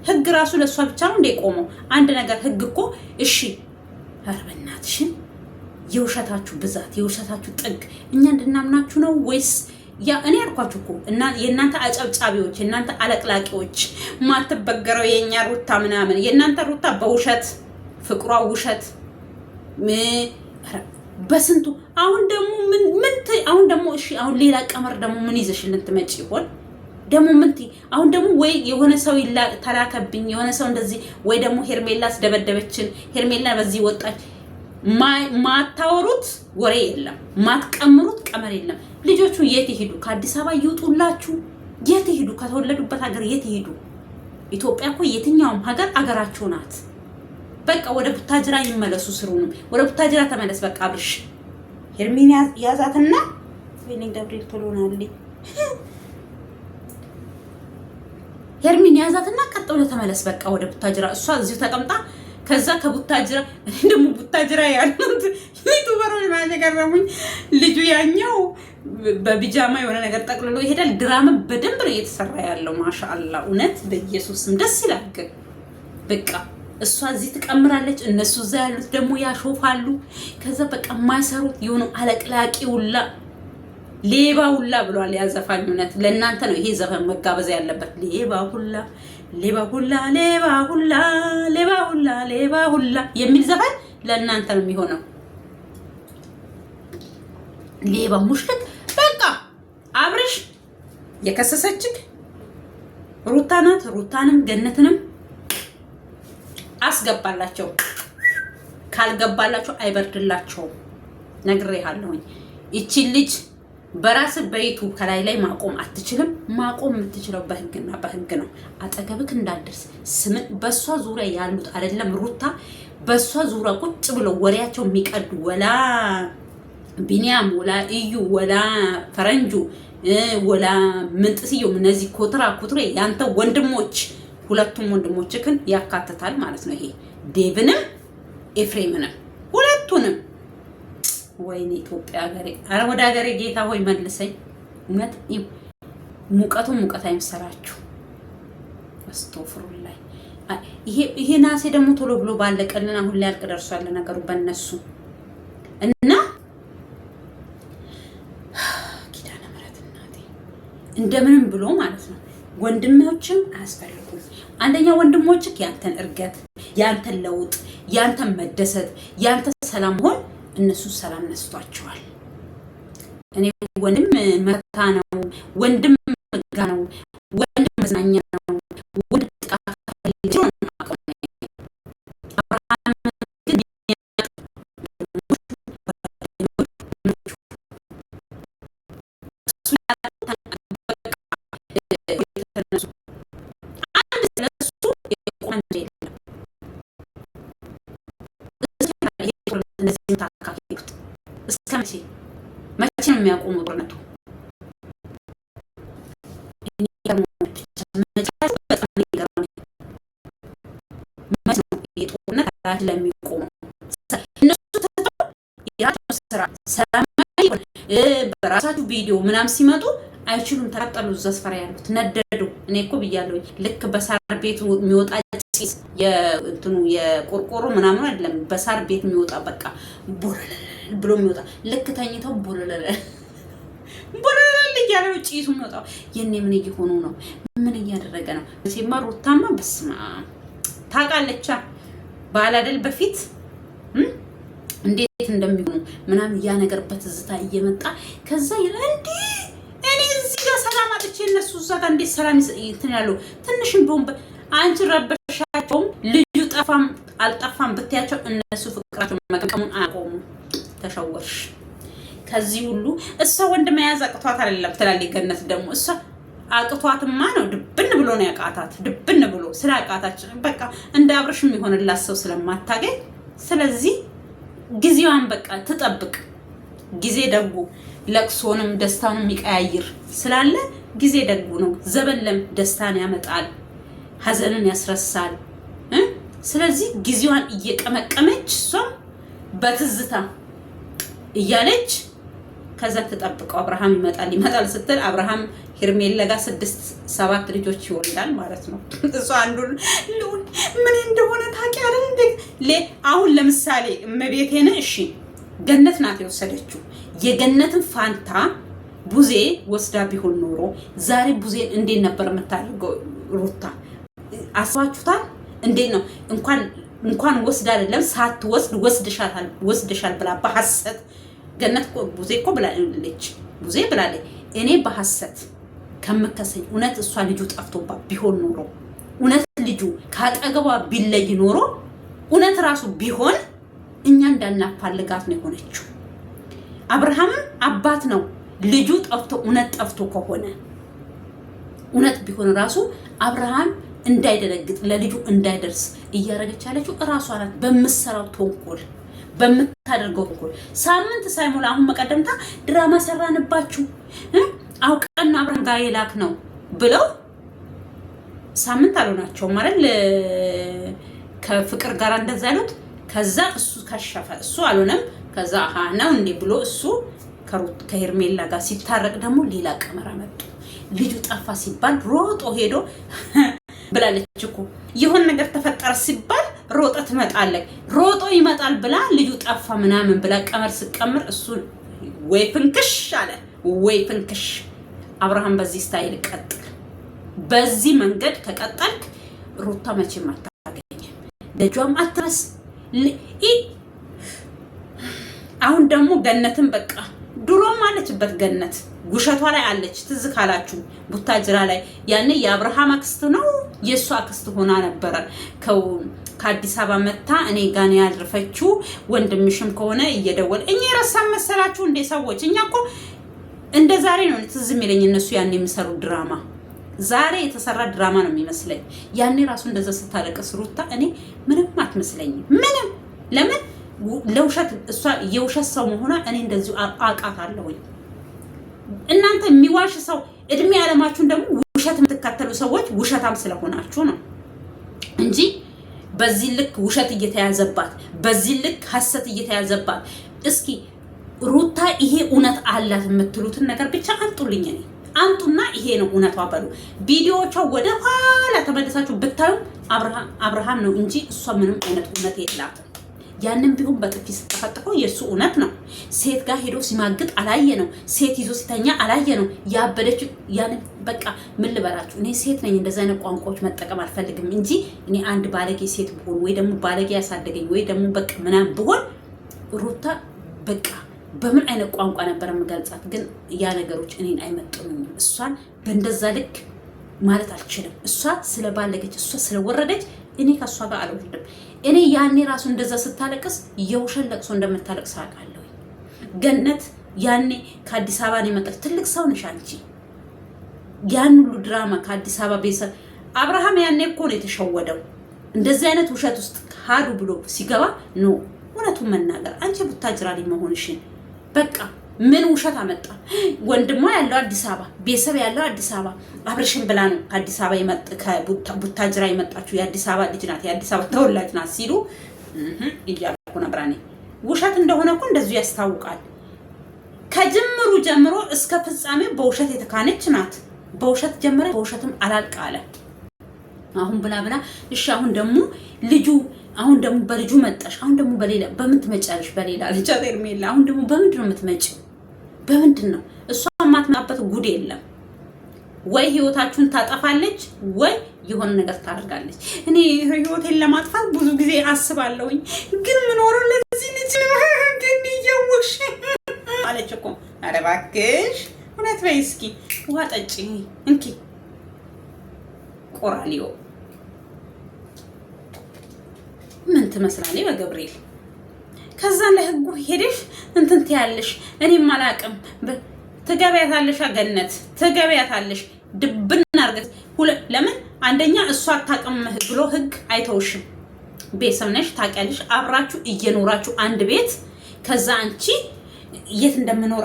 ህግ ራሱ ለሷ ብቻ ነው እንደ ቆመው አንድ ነገር ህግ እኮ እሺ። ኧረ በእናትሽን የውሸታችሁ ብዛት የውሸታችሁ ጥግ እኛ እንድናምናችሁ ነው ወይስ ያ እኔ አልኳችሁ እኮ እና የእናንተ አጨብጫቢዎች የእናንተ አለቅላቂዎች ማትበገረው የኛ ሩታ ምናምን የእናንተ ሩታ በውሸት ፍቅሯ ውሸት በስንቱ አሁን ደግሞ ምን አሁን ደግሞ እሺ አሁን ሌላ ቀመር ደግሞ ምን ይዘሽልን ትመጪ ይሆን ደግሞ ምን አሁን ደግሞ ወይ የሆነ ሰው ተላከብኝ የሆነ ሰው እንደዚህ ወይ ደግሞ ሄርሜላስ ደበደበችን ሄርሜላ በዚህ ወጣች ማታወሩት ወሬ የለም ማትቀምሩት ቀመር የለም። ልጆቹ የት ይሄዱ? ከአዲስ አበባ ይውጡላችሁ። የት ይሄዱ? ከተወለዱበት ሀገር የት ይሄዱ? ኢትዮጵያ እኮ የትኛውም ሀገር አገራቸው ናት። በቃ ወደ ቡታጅራ ይመለሱ። ስሩንም ወደ ቡታጅራ ተመለስ። በቃ አብርሽ ሄርሜላ ያዛትና ወይኔ ገብርኤል ቶሎናል ሄርሜላ ያዛትና ቀጥ ብለ ተመለስ። በቃ ወደ ቡታጅራ እሷ እዚሁ ተቀምጣ ከዛ ከቡታጅራ ደግሞ ቡታጅራ ያሉት ዩቲዩበሮች ማለት ገረሙኝ። ልጁ ያኛው በቢጃማ የሆነ ነገር ጠቅልሎ ይሄዳል። ድራማ በደንብ ነው እየተሰራ ያለው። ማሻአላ እውነት በኢየሱስም ደስ ይላል። ግን በቃ እሷ እዚህ ትቀምራለች፣ እነሱ እዛ ያሉት ደግሞ ያሾፋሉ። ከዛ በቃ የማይሰሩት የሆነ አለቅላቂ ሁላ ሌባ ሁላ ብሏል ያዘፋኝ። እውነት ለእናንተ ነው ይሄ ዘፈን መጋበዝ ያለበት። ሌባ ሁላ ሌባ ሁላ ሌባ ሁላ ሌባ ሁላ ሌባ ሁላ የሚል ዘፈን ለእናንተ ነው የሚሆነው። ሌባ ሙሽልክ በቃ አብርሽ የከሰሰችክ ሩታ ናት። ሩታንም ገነትንም አስገባላቸው። ካልገባላቸው አይበርድላቸውም። ነግሬሃለሁኝ። እቺ ልጅ በራስ በዩቲዩብ ከላይ ላይ ማቆም አትችልም። ማቆም የምትችለው በህግና በህግ ነው። አጠገብክ እንዳደርስ ስምን በሷ ዙሪያ ያሉት አይደለም ሩታ በሷ ዙሪያ ቁጭ ብለው ወሬያቸው የሚቀዱ ወላ ቢኒያም ወላ እዩ ወላ ፈረንጁ ወላ ምንጥስየው እነዚህ ኮትራ ኩትሬ ያንተ ወንድሞች ሁለቱም ወንድሞችክን ያካትታል ማለት ነው። ይሄ ዴቭንም ኤፍሬምንም ሁለቱንም ወይኔ ኢትዮጵያ ሀገሬ አረ ወደ ሀገሬ ጌታ ሆይ መልሰኝ። እውነት ሙቀት አይምሰራችሁ። አስተፍሩላይ ይሄ ናሴ ደግሞ ቶሎ ብሎ ባለቀልን አሁን ላይ ያልቅ ደርሷል ነገሩ በእነሱ እና ኪዳነ ምሕረት እናቴ እንደምንም ብሎ ማለት ነው። ወንድሞችም አያስፈልጉም። አንደኛ ወንድሞችክ ያንተን እርገት፣ ያንተን ለውጥ፣ ያንተን መደሰት፣ ያንተ ሰላም ሆን እነሱ ሰላም ነስቷቸዋል። እኔ ወንድም መታ ነው፣ ወንድም ጋ ነው፣ ወንድም መዝናኛ ነው፣ ወንድም ጥቃት ነው። መቼ ነው የሚያቆመው ጦርነቱ? በራሳችሁ ቪዲዮ ምናምን ሲመጡ አይችሉም። ተቃጠሉ። እዛ ስፈራ ያሉት ነደዱ። እኔ እኮ ብያለሁ። ልክ በሳር ቤቱ የሚወጣ ጭስ የእንትኑ የቆርቆሮ ምናምን አይደለም፣ በሳር ቤት የሚወጣ በቃ ቦለል ብሎ የሚወጣ ልክ ተኝተው ቦለል እያለ ጭሱ የሚወጣው የኔ ምን እየሆኑ ነው? ምን እያደረገ ነው? ሲማ ሩታማ በስማ ታውቃለች ባላደል በፊት እንዴት እንደሚሆኑ ምናምን ያ ነገር በትዝታ እየመጣ ከዛ ይላል እንዴ እኔ እዚህ ጋር ሰላም አጥቼ እነሱ እዛ ጋር እንዴት ሰላም እንትን ያለው ትንሽም ቢሆን አንቺ ረበሻቸው። ልጁ ጠፋም አልጠፋም ብትያቸው እነሱ ፍቅራቸው መቀሙን አቆሙ። ተሸወርሽ። ከዚህ ሁሉ እሷ ወንድ መያዝ አቅቷት አይደለም ትላለች ገነት። ደግሞ እሷ አቅቷትማ ነው ድብን ብሎ ነው ያቃታት። ድብን ብሎ ስላቃታች በቃ እንደ አብርሽ የሚሆንላት ሰው ስለማታገኝ ስለዚህ ጊዜዋን በቃ ትጠብቅ። ጊዜ ደጉ ለቅሶንም ደስታንም የሚቀያይር ስላለ ጊዜ ደጉ ነው። ዘበለም ደስታን ያመጣል፣ ሀዘንን ያስረሳል። ስለዚህ ጊዜዋን እየቀመቀመች እሷ በትዝታ እያለች ከዛ ተጠብቀው አብርሃም ይመጣል ስትል አብርሃም ሄርሜላ ጋር 6-7 ልጆች ይወልዳል ማለት ነው። እሱ አንዱን ምን እንደሆነ ታውቂያለሽ እንዴ? አሁን ለምሳሌ እመቤቴን እሺ ገነት ናት የወሰደችው። የገነትን ፋንታ ቡዜ ወስዳ ቢሆን ኖሮ ዛሬ ቡዜን እንዴት ነበር የምታደርገው? ሩታ አስባችሁታል? እንዴት ነው እንኳን ወስዳ አይደለም ሳትወስድ ወስደሻል ብላ በሐሰት ገነት እኮ ቡዜ እኮ ብላለች። ቡዜ ብላለች እኔ በሐሰት ከምከሰኝ እውነት እሷ ልጁ ጠፍቶባት ቢሆን ኖሮ እውነት ልጁ ካጠገቧ ቢለይ ኖሮ እውነት ራሱ ቢሆን እኛ እንዳናፋልጋት ነው የሆነችው። አብርሃም አባት ነው። ልጁ ጠፍቶ እውነት ጠፍቶ ከሆነ እውነት ቢሆን ራሱ አብርሃም እንዳይደነግጥ ለልጁ እንዳይደርስ እያረገች ያለችው እራሷ ናት። በምትሰራው ተንኮል በምታደርገው ተንኮል ሳምንት ሳይሞላ አሁን መቀደምታ ድራማ ሰራንባችሁ አውቀና አብርሃም ጋር የላክ ነው ብለው ሳምንት አልሆናቸውም ማለት ከፍቅር ጋር እንደዛ ያሉት። ከዛ እሱ ከሸፈ እሱ አልሆነም። ከዛ ነው እንዴ ብሎ እሱ ከሄርሜላ ጋር ሲታረቅ ደግሞ ሌላ ቀመራ መጡ። ልጁ ጠፋ ሲባል ሮጦ ሄዶ ብላለች እኮ ይሁን ነገር ተፈጠረ ሲባል ሮጦ ትመጣለች። ሮጦ ይመጣል ብላ ልጁ ጠፋ ምናምን ብላ ቀመር ስቀምር እሱ ወይ ፍንክሽ አለ ወይ ፍንክሽ። አብርሃም በዚህ ስታይል ቀጥል። በዚህ መንገድ ከቀጠልክ ሩታ መቼም አታገኝም። ልጇም አትረስ። አሁን ደግሞ ገነትን በቃ ድሮም አለችበት ገነት ጉሸቷ ላይ አለች። ትዝ ካላችሁ ቡታጅራ ላይ ያኔ የአብርሃም አክስት ነው የሷ አክስት ሆና ነበረ ከአዲስ አበባ መታ እኔ ጋር ያልረፈችው ወንድምሽም ከሆነ እየደወለ እኛ የረሳን መሰላችሁ እንደ ሰዎች። እኛ እኮ እንደ ዛሬ ነው ትዝ የሚለኝ እነሱ ያን የሚሰሩ ድራማ ዛሬ የተሰራ ድራማ ነው የሚመስለኝ። ያኔ ራሱ እንደዛ ስታለቅስ ሩታ እኔ ምንም አትመስለኝም። ምንም ለምን ለውሸት እሷ የውሸት ሰው መሆኗ እኔ እንደዚሁ አውቃታለሁኝ። እናንተ የሚዋሽ ሰው እድሜ ያለማችሁን ደግሞ ውሸት የምትከተሉ ሰዎች ውሸታም ስለሆናችሁ ነው እንጂ በዚህ ልክ ውሸት እየተያዘባት በዚህ ልክ ሐሰት እየተያዘባት እስኪ ሩታ ይሄ እውነት አላት የምትሉትን ነገር ብቻ አንጡልኝ። እኔ አንጡና ይሄ ነው እውነቷ በሉ። ቪዲዮዎቿ ወደ ኋላ ተመልሳችሁ ብታዩ አብርሃም ነው እንጂ እሷ ምንም አይነት እውነት የላትም። ያንን ቢሆን በጥፊ ስጠፈጥፈው የሱ እውነት ነው። ሴት ጋር ሄዶ ሲማግጥ አላየ ነው። ሴት ይዞ ሲተኛ አላየ ነው። ያበደች ያንን በቃ ምን ልበላችሁ፣ እኔ ሴት ነኝ እንደዛ አይነት ቋንቋዎች መጠቀም አልፈልግም እንጂ እኔ አንድ ባለጌ ሴት ብሆን ወይ ደግሞ ባለጌ ያሳደገኝ ወይ ደግሞ በቃ ምናምን ብሆን ሩታ በቃ በምን አይነት ቋንቋ ነበር የምገልጻት? ግን ያ ነገሮች እኔን አይመጥኑኝም። እሷን በእንደዛ ልክ ማለት አልችልም። እሷ ስለባለገች እሷ ስለወረደች እኔ ከሷ ጋር አልወርድም። እኔ ያኔ ራሱ እንደዛ ስታለቅስ የውሸት ለቅሶ እንደምታለቅስ አውቃለሁ። ገነት ያኔ ከአዲስ አበባ ነው የመጣች። ትልቅ ሰው ነሽ አንቺ። ያን ሁሉ ድራማ ከአዲስ አበባ ቤተሰብ አብርሃም ያኔ እኮ ነው የተሸወደው። እንደዚህ አይነት ውሸት ውስጥ ካዱ ብሎ ሲገባ ነው እውነቱን መናገር። አንቺ ቡታጅራሊ መሆንሽን በቃ ምን ውሸት አመጣ? ወንድሟ ያለው አዲስ አበባ ቤተሰብ ያለው አዲስ አበባ አብርሽን ብላ ነው ከአዲስ አበባ ቡታጅራ የመጣችው። የአዲስ አበባ ልጅ ናት፣ የአዲስ አበባ ተወላጅ ናት ሲሉ እያልኩ ነበር እኔ። ውሸት እንደሆነ እኮ እንደዚሁ ያስታውቃል። ከጅምሩ ጀምሮ እስከ ፍጻሜው በውሸት የተካነች ናት። በውሸት ጀመረ፣ በውሸትም አላልቅ አለ። አሁን ብላ እሺ፣ አሁን ደግሞ ልጁ አሁን ደግሞ በልጁ መጣሽ። አሁን ደግሞ በሌላ በምን ትመጫለሽ? በሌላ ልጅ አደርሜላ። አሁን ደግሞ በምንድን ነው የምትመጪው? በምንድን ነው? እሷ ማትመጣበት ጉድ የለም። ወይ ህይወታችሁን ታጠፋለች ወይ የሆነ ነገር ታደርጋለች። እኔ ህይወቴን ለማጥፋት ብዙ ጊዜ አስባለሁኝ፣ ግን ምን ሆኖ ለዚህ ልጅ ግን ይያወሽ አለች እኮ። ኧረ እባክሽ እውነት በይ እስኪ ውሃ ጠጪ እንኪ ቆራሊዮ ምን ትመስላለች በገብርኤል። ከዛ ለህጉ ሄደሽ እንትን ትያለሽ። እኔም አላቅም ትገበያታለሽ፣ ገነት ትገበያታለሽ። ድብና አርገት ለምን አንደኛ እሷ አታውቅም ብሎ ህግ አይተውሽም። ቤተሰብ ነሽ፣ ታውቂያለሽ፣ አብራችሁ እየኖራችሁ አንድ ቤት። ከዛ አንቺ የት እንደምኖር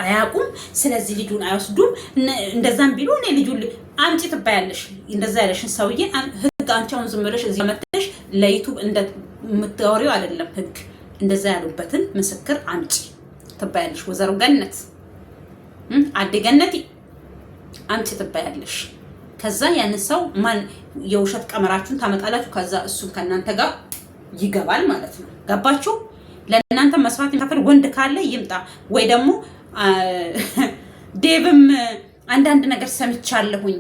አያውቁም። ስለዚህ ልጁን አይወስዱም። እንደዛም ቢሉ እኔ ልጁን አምጪ ትባያለሽ። እንደዛ ያለሽን ሰውዬ ህግ አንቺ አሁን ዝም ብለሽ እዚህ መጥተሽ ለዩቱብ እንደምትወሪው አይደለም። ህግ እንደዛ ያሉበትን ምስክር አምጪ ትባያለሽ። ወዘሮ ገነት አዲ ገነቲ አምጪ ትባያለሽ። ከዛ ያን ሰው ማን የውሸት ቀመራችሁን ታመጣላችሁ። ከዛ እሱን ከናንተ ጋር ይገባል ማለት ነው። ገባችሁ? ለእናንተ መስዋዕት የሚከፍል ወንድ ካለ ይምጣ። ወይ ደግሞ ዴቭም አንዳንድ ነገር ሰምቻለሁኝ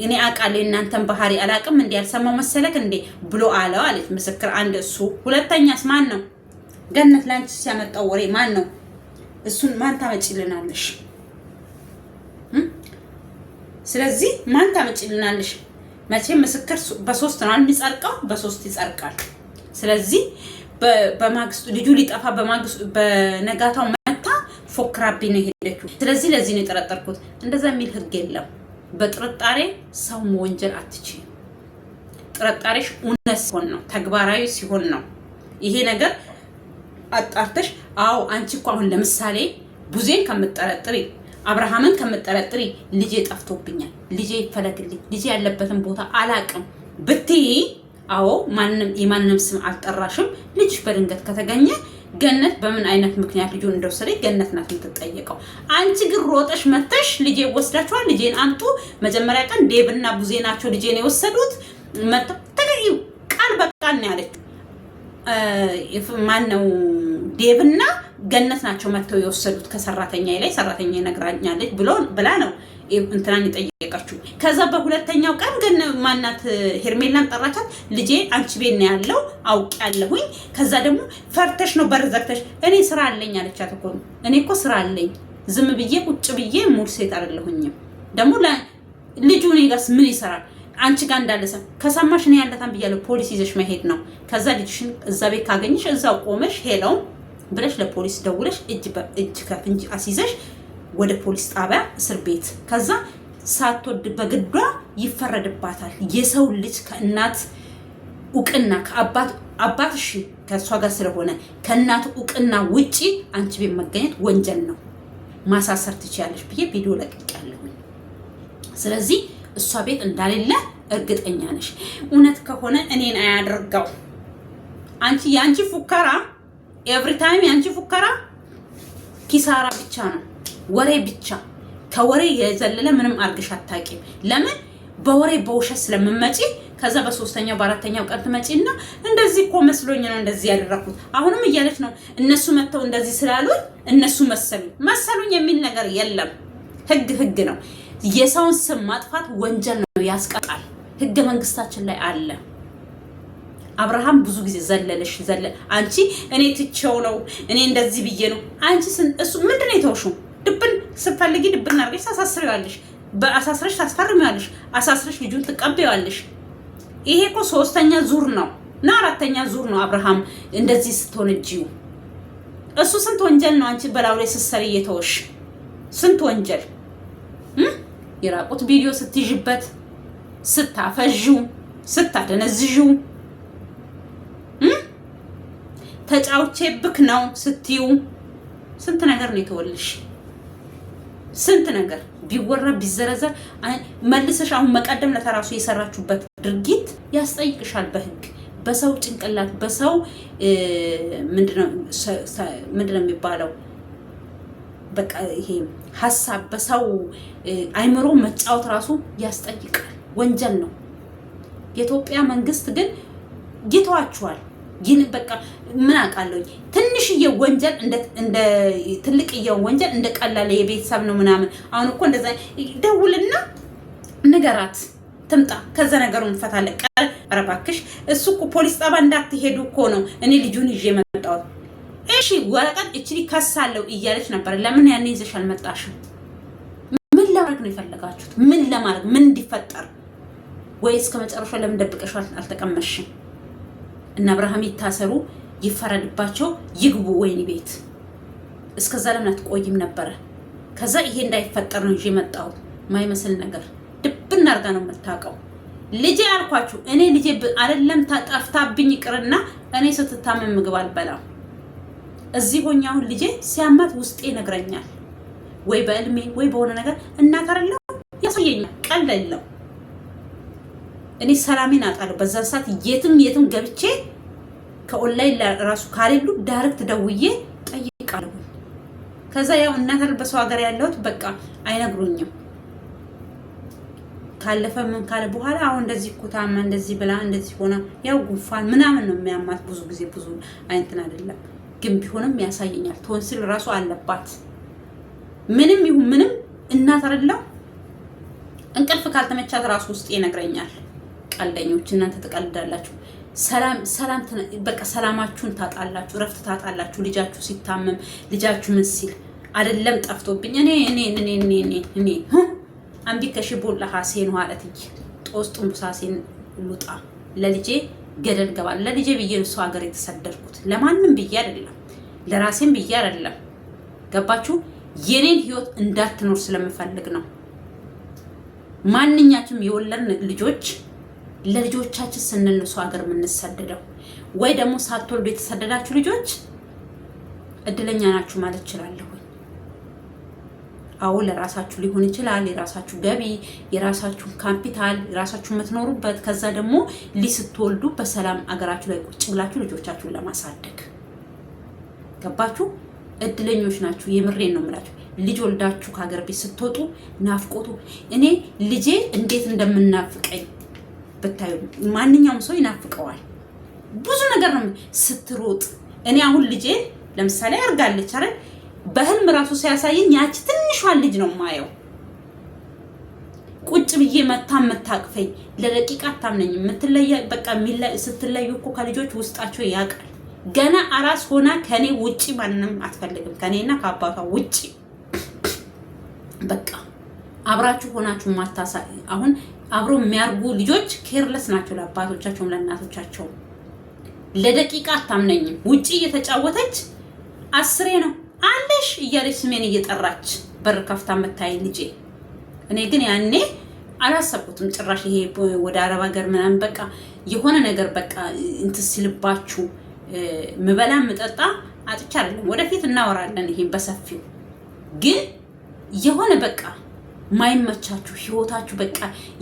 እኔ አውቃለሁ እናንተን ባህሪ አላውቅም እንዴ ያልሰማው መሰለክ እንዴ ብሎ አለው አለች ምስክር አንድ እሱ። ሁለተኛስ ማን ነው? ገነት ላንቺ ሲያመጣው ወሬ ማን ነው? እሱን ማን ታመጪልናለሽ? ስለዚህ ማን ታመጪልናለሽ? መቼም ምስክር በሶስት ነው የሚጸድቀው፣ በሶስት ይጸድቃል። ስለዚህ በማግስቱ ልጁ ሊጠፋ በማግስቱ በነጋታው መታ ፎክራብኝ ነው ሄደችው። ስለዚህ ለዚህ ነው የጠረጠርኩት። እንደዛ የሚል ህግ የለም። በጥርጣሬ ሰው መወንጀል አትችይም። ጥርጣሬሽ እውነት ሲሆን ነው፣ ተግባራዊ ሲሆን ነው። ይሄ ነገር አጣርተሽ አዎ አንቺ እኮ አሁን ለምሳሌ ቡዜን ከምትጠረጥሪ አብርሃምን ከምትጠረጥሪ ልጄ ጠፍቶብኛል፣ ልጄ ይፈለግልኝ፣ ልጄ ያለበትን ቦታ አላቅም ብትይ አዎ ማንንም የማንንም ስም አልጠራሽም። ልጅሽ በድንገት ከተገኘ ገነት በምን አይነት ምክንያት ልጁን እንደወሰደች ገነት ናት የምትጠየቀው። አንቺ ግን ሮጠሽ መተሽ ልጄ ወስዳችኋል፣ ልጄን አምጡ። መጀመሪያ ቀን ዴቭና ቡዜ ናቸው ልጄን የወሰዱት። ተገዩ ቃል በቃል ነው ያለችው። ማን ነው? ዴቭና ገነት ናቸው መተው የወሰዱት ከሰራተኛ ላይ ሰራተኛ ነግራኛለች ብላ ነው እንትናን የጠየቀችው። ከዛ በሁለተኛው ቀን ግን ማናት ሄርሜላን ጠራቻት። ልጄ አንቺ ቤት ነው ያለው አውቄያለሁኝ። ከዛ ደግሞ ፈርተሽ ነው በር ዘግተሽ እኔ ስራ አለኝ አለቻት እኮ። እኔ እኮ ስራ አለኝ ዝም ብዬ ቁጭ ብዬ ሙሉ ሴት አይደለሁኝም። ደግሞ ልጁ እኔ ጋርስ ምን ይሰራል? አንቺ ጋር እንዳለሰ ከሰማሽ ነው ያለታን ብያለሁ። ፖሊስ ይዘሽ መሄድ ነው። ከዛ ልጅሽን እዛ ቤት ካገኘሽ እዛው ቆመሽ ሄለው ብለሽ ለፖሊስ ደውለሽ እጅ ከፍንጅ አስይዘሽ ወደ ፖሊስ ጣቢያ እስር ቤት ከዛ ሳትወድ በግዷ ይፈረድባታል። የሰው ልጅ ከእናት እውቅና ከአባት እሺ ከሷ ጋር ስለሆነ ከእናት እውቅና ውጪ አንቺ ቤት መገኘት ወንጀል ነው፣ ማሳሰር ትችያለሽ ብዬ ቪዲዮ ለቅቄያለሁ። ስለዚህ እሷ ቤት እንዳሌለ እርግጠኛ ነሽ። እውነት ከሆነ እኔን አያደርጋው። ያንቺ ፉከራ ኤቭሪ ታይም ያንቺ ፉከራ ኪሳራ ብቻ ነው፣ ወሬ ብቻ። ከወሬ የዘለለ ምንም አርግሽ አታቂም። ለምን በወሬ በውሸት ስለምመጪ ከዛ በሶስተኛው በአራተኛው ቀን ትመጪና እንደዚህ እኮ መስሎኝ ነው እንደዚህ ያደረኩት። አሁንም እያለች ነው እነሱ መተው እንደዚህ ስላሉኝ እነሱ መሰሉኝ የሚል ነገር የለም። ህግ ነው። የሰውን ስም ማጥፋት ወንጀል ነው፣ ያስቀጣል። ህገ መንግስታችን ላይ አለ። አብርሃም ብዙ ጊዜ ዘለለሽ አንቺ እኔ ትቼው ነው እኔ እንደዚህ ብዬ ነው። አንቺ እሱ ምንድነው የተውሽው? ድብን ስትፈልጊ ድብን አድርገሽ ታሳስሪዋለሽ፣ በአሳስረሽ ታስፈርሚዋለሽ፣ አሳስረሽ ልጁን ትቀበይዋለሽ። ይሄ እኮ 3ኛ ዙር ነው እና 4ኛ ዙር ነው አብርሃም እንደዚህ ስትሆንጂው። እሱ ስንት ወንጀል ነው አንቺ በላው ላይ ስትሰሪ እየተወሽ፣ ስንት ወንጀል የራቁት ቪዲዮ ስትይዥበት፣ ስታፈዥው፣ ስታደነዝዥው፣ ተጫውቼብክ ነው ስትዩ፣ ስንት ነገር ነው የተወልሽ። ስንት ነገር ቢወራ ቢዘረዘር መልሰሽ አሁን መቀደም ለተራሱ የሰራችሁበት ድርጊት ያስጠይቅሻል በህግ። በሰው ጭንቅላት በሰው ምንድነው የሚባለው? በቃ ይሄ ሐሳብ በሰው አይምሮ መጫወት ራሱ ያስጠይቃል፣ ወንጀል ነው። የኢትዮጵያ መንግስት ግን ይተዋችኋል። ግን በቃ ምን አውቃለሁ ትንሽዬ ወንጀል እንደ ትልቅዬ ወንጀል እንደ ቀላል የቤተሰብ ነው ምናምን። አሁን እኮ እንደዛ ደውልና ንገራት ትምጣ፣ ከዛ ነገሩን እንፈታለን። ኧረ እባክሽ እሱ እኮ ፖሊስ ጣቢያ እንዳትሄዱ እኮ ነው እኔ ልጁን ይዤ መጣሁት። እሺ ወረቀት እቺ ከሳለው እያለች ነበር። ለምን ያኔ ይዘሽ አልመጣሽም? ምን ለማድረግ ነው የፈለጋችሁት? ምን ለማድረግ ምን እንዲፈጠር? ወይስ ከመጨረሻው ለምን ደብቀሻል አልተቀመሽም? እና አብርሃም ይታሰሩ፣ ይፈረድባቸው፣ ይግቡ ወይኒ ቤት። እስከዛ ለምን አትቆይም ነበረ? ከዛ ይሄ እንዳይፈጠር ነው ይዤ መጣሁት። ማይመስል ነገር ድብና አርጋ ነው የምታውቀው። ልጄ አልኳችሁ እኔ ልጄ አይደለም ታጣፍታብኝ ይቅርና እኔ ስትታመም ምግብ አልበላም። እዚህ ሆኜ አሁን ልጄ ሲያማት ውስጤ ነግረኛል፣ ወይ በእልሜ ወይ በሆነ ነገር እናት አይደለም ያሳየኛል። ቀለለው እኔ ሰላሜን አጣለሁ። በዛ ሰዓት የትም ገብቼ ከኦንላይን ራሱ ካሌሉ ዳይሬክት ደውዬ ጠይቃለሁ። ከዛ ያው እናት አይደል በሰው ሀገር ያለሁት በቃ አይነግሩኝም። ካለፈ ምን ካለ በኋላ አሁን እንደዚህ ኩታማ እንደዚህ ብላ እንደዚህ ሆና ያው ጉንፋን ምናምን ነው የሚያማት። ብዙ ጊዜ ብዙ አይንትን አይደለም ግን ቢሆንም ያሳየኛል። ቶንሲል ራሱ አለባት። ምንም ይሁን ምንም እናት አይደለም እንቅልፍ ካልተመቻት ራሱ ውስጥ ይነግረኛል። ቀልደኞች እናንተ ተቀልዳላችሁ። ሰላም በቃ ሰላማችሁን ታጣላችሁ፣ ረፍት ታጣላችሁ። ልጃችሁ ሲታመም ልጃችሁ ምን ሲል አይደለም ጠፍቶብኝ እኔ አንቢ ከሽቦላ ሐሴን ዋለትኝ ጦስጡም ሳሴን ሉጣ ለልጄ ገደል ገባል። ለልጄ ብዬ ነው ሰው ሀገር የተሰደድኩት። ለማንም ብዬ አይደለም፣ ለራሴም ብዬ አይደለም። ገባችሁ? የኔን ህይወት እንዳትኖር ስለምፈልግ ነው። ማንኛችንም የወለድን ልጆች ለልጆቻችን ስንል ሰው ሀገር የምንሰደደው። ወይ ደግሞ ሳትወልዱ የተሰደዳችሁ ልጆች እድለኛ ናችሁ ማለት እችላለሁ። አው ለራሳችሁ ሊሆን ይችላል፣ የራሳችሁ ገቢ፣ የራሳችሁ ካፒታል፣ የራሳችሁ የምትኖሩበት። ከዛ ደግሞ ሊስትወልዱ በሰላም አገራችሁ ላይ ቁጭ ብላችሁ ልጆቻችሁን ለማሳደግ ገባችሁ? እድለኞች ናችሁ። የምሬን ነው የምላችሁ። ልጅ ወልዳችሁ ከሀገር ቤት ስትወጡ ናፍቆቱ እኔ ልጄ እንዴት እንደምናፍቀኝ ብታዩ፣ ማንኛውም ሰው ይናፍቀዋል። ብዙ ነገር ነው ስትሮጥ። እኔ አሁን ልጄ ለምሳሌ አርጋለች አይደል? በህልም ራሱ ሲያሳየኝ ያቺ ትንሿን ልጅ ነው ማየው። ቁጭ ብዬ መታቀፈኝ ለደቂቃ አታምነኝ። የምትለያ በቃ ስትለዩ እኮ ከልጆች ውስጣቸው ያውቃል። ገና አራስ ሆና ከኔ ውጪ ማንንም አትፈልግም፣ ከኔና ከአባቷ ውጪ። በቃ አብራችሁ ሆናችሁ ማታሳ አሁን አብሮ የሚያርጉ ልጆች ኬርለስ ናቸው ለአባቶቻቸውም ለእናቶቻቸው። ለደቂቃ አታምነኝም። ውጪ እየተጫወተች አስሬ ነው አለሽ እያለች ስሜን እየጠራች በር ከፍታ መታይ ልጄ። እኔ ግን ያኔ አላሰብኩትም ጭራሽ ይሄ ወደ አረብ ሀገር ምናምን በቃ የሆነ ነገር በቃ እንትን ሲልባችሁ ምበላ ምጠጣ አጥቻ አይደለም። ወደፊት እናወራለን ይሄን በሰፊው። ግን የሆነ በቃ ማይመቻችሁ ህይወታችሁ በቃ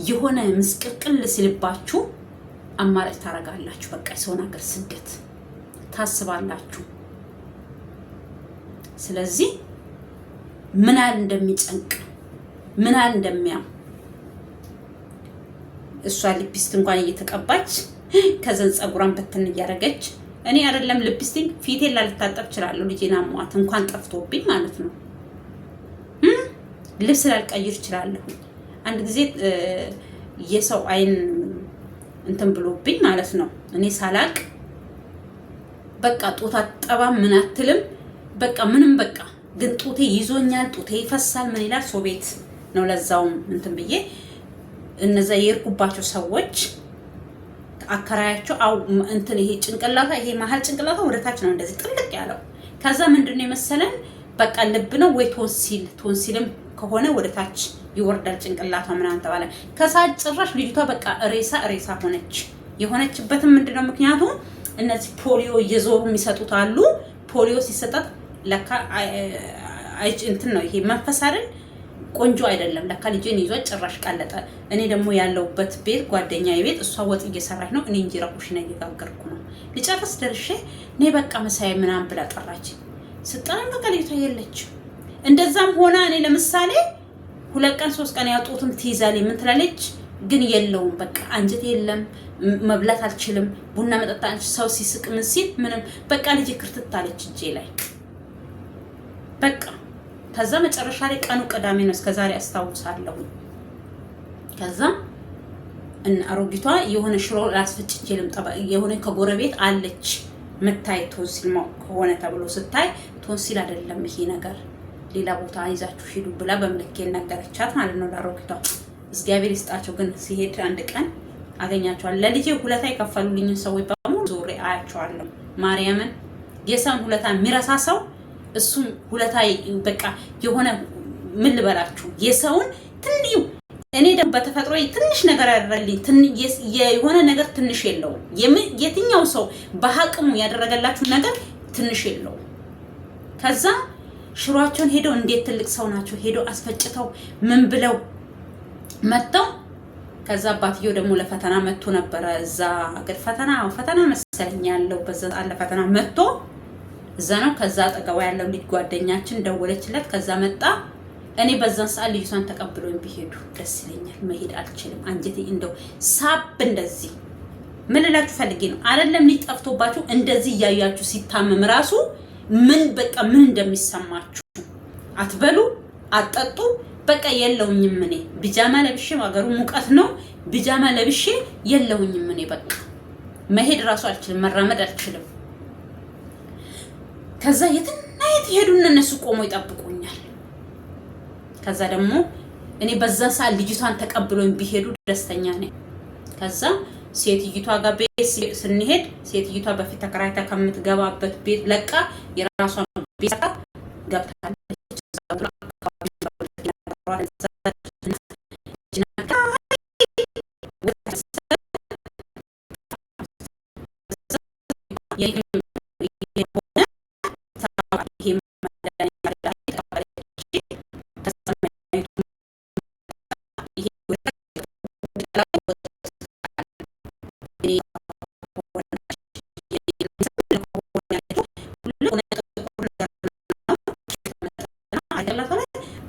የሆነ ምስቅልቅል ሲልባችሁ አማራጭ ታረጋላችሁ። በቃ የሰውን ሀገር ስደት ታስባላችሁ። ስለዚህ ምን ያህል እንደሚጨንቅ ምን ያህል እንደሚያም እሷ ሊፕስቲክ እንኳን እየተቀባች ከዘን ፀጉሯን በትን እያደረገች እኔ አይደለም ሊፕስቲክ ፊቴን ላልታጠብ እችላለሁ። ልጄና ሟት እንኳን ጠፍቶብኝ ማለት ነው። ልብስ ላልቀይር እችላለሁ። አንድ ጊዜ የሰው አይን እንትን ብሎብኝ ማለት ነው። እኔ ሳላቅ በቃ ጡት አጠባ ምን አትልም በቃ ምንም በቃ ግን ጡቴ ይዞኛል። ጡቴ ይፈሳል። ምን ይላል ሰው ቤት ነው ለዛውም እንትን ብዬ እነዛ የርኩባቸው ሰዎች አከራያቸው አው እንትን ይሄ ጭንቅላታ ይሄ መሀል ጭንቅላታ ወደታች ነው እንደዚህ ጥልቅ ያለው። ከዛ ምንድነው የመሰለን በቃ ልብ ነው ወይ ቶንሲልም ከሆነ ወደታች ይወርዳል ጭንቅላቷ ምናምን ተባለ። ከሳጭ ጭራሽ ልጅቷ በቃ ሬሳ ሆነች። የሆነችበትም ምንድነው ምክንያቱ እነዚህ ፖሊዮ እየዞሩ የሚሰጡት አሉ። ፖሊዮ ሲሰጣት ለካ እንትን ነው ይሄ መንፈስ አይደል ቆንጆ አይደለም ለካ ልጄን ይዟት ጭራሽ ቀለጠ። እኔ ደግሞ ያለውበት ቤት ጓደኛዬ ቤት እሷ ወጥ እየሰራች ነው። እኔ እንጀራ ኩሽና እየጋገርኩ ነው። ልጨርስ ደርሼ ነይ በቃ መሳይ ምናምን ብላ ጠራች። ስጠራኝ በቃ ልጅቷ የለች። እንደዛም ሆና እኔ ለምሳሌ 2 ቀን 3 ቀን ያውጡትም ትይዛለች ምን ትላለች ግን የለውም በቃ አንጀት የለም መብላት አልችልም ቡና መጠጣት ሰው ሲስቅ ምን ሲል ምንም በቃ ልጅ ክርትት አለች እጄ ላይ በቃ። ከዛ መጨረሻ ላይ ቀኑ ቅዳሜ ነው እስከዛሬ አስታውሳለሁ። ከዛ እና አሮጊቷ የሆነ ሽሮ ላስፈጭቼ ልምጣ የሆነ ከጎረቤት አለች መታይ ቶንሲል ከሆነ ተብሎ ስታይ ቶንሲል አይደለም ይሄ ነገር ሌላ ቦታ ይዛችሁ ሂዱ ብላ በመልኬ ነገረቻት ማለት ነው ለአሮጊቷ። እግዚአብሔር ይስጣቸው። ግን ሲሄድ አንድ ቀን አገኛቸዋለሁ። ለልጄ ሁለታ የከፈሉልኝ ሰዎች በሙሉ ዞሬ አያቸዋለሁ። ማርያምን የሰውን ሁለታ የሚረሳ ሰው እሱም ሁለታ በቃ የሆነ ምን ልበላችሁ የሰውን ትንዩ እኔ ደግሞ በተፈጥሮ ትንሽ ነገር ያደረልኝ የሆነ ነገር ትንሽ የለውም። የትኛው ሰው በአቅሙ ያደረገላችሁ ነገር ትንሽ የለውም። ከዛ ሽሯቸውን ሄደው እንዴት ትልቅ ሰው ናቸው ሄደው አስፈጭተው ምን ብለው መጥተው ከዛ አባትየው ደግሞ ለፈተና መጥቶ ነበር። እዛ አገር ፈተና መሰለኝ ያለው በዛ አለ ፈተና መጥቶ እዛ ነው። ከዛ አጠገቡ ያለው ልጅ ጓደኛችን ደወለችለት። ከዛ መጣ። እኔ በዛን ሰዓት ልጅቷን ተቀብሎኝ ቢሄዱ ደስ ይለኛል። መሄድ አልችልም። አንጀቴ እንደው ሳብ እንደዚህ ምን ልላችሁ ፈልጌ ነው አይደለም ልጅ ጠፍቶባችሁ እንደዚህ ያያችሁ ሲታመም ራሱ ምን በቃ ምን እንደሚሰማችሁ አትበሉ አትጠጡ። በቃ የለውኝም እኔ ቢጃማ ለብሼ ማገሩ ሙቀት ነው ቢጃማ ለብሼ የለውኝም እኔ በቃ መሄድ ራሱ አልችልም መራመድ አልችልም። ከዛ የትና የት ሄዱና እነሱ ቆሞ ይጠብቁኛል። ከዛ ደግሞ እኔ በዛ ሰዓት ልጅቷን ተቀብሎኝ ቢሄዱ ደስተኛ ነኝ። ከዛ ሴትይቷ ጋር ቤት ስንሄድ ሴትይቷ በፊት ተከራይታ ከምትገባበት ቤት ለቃ የራሷን ቤት ገብታለች።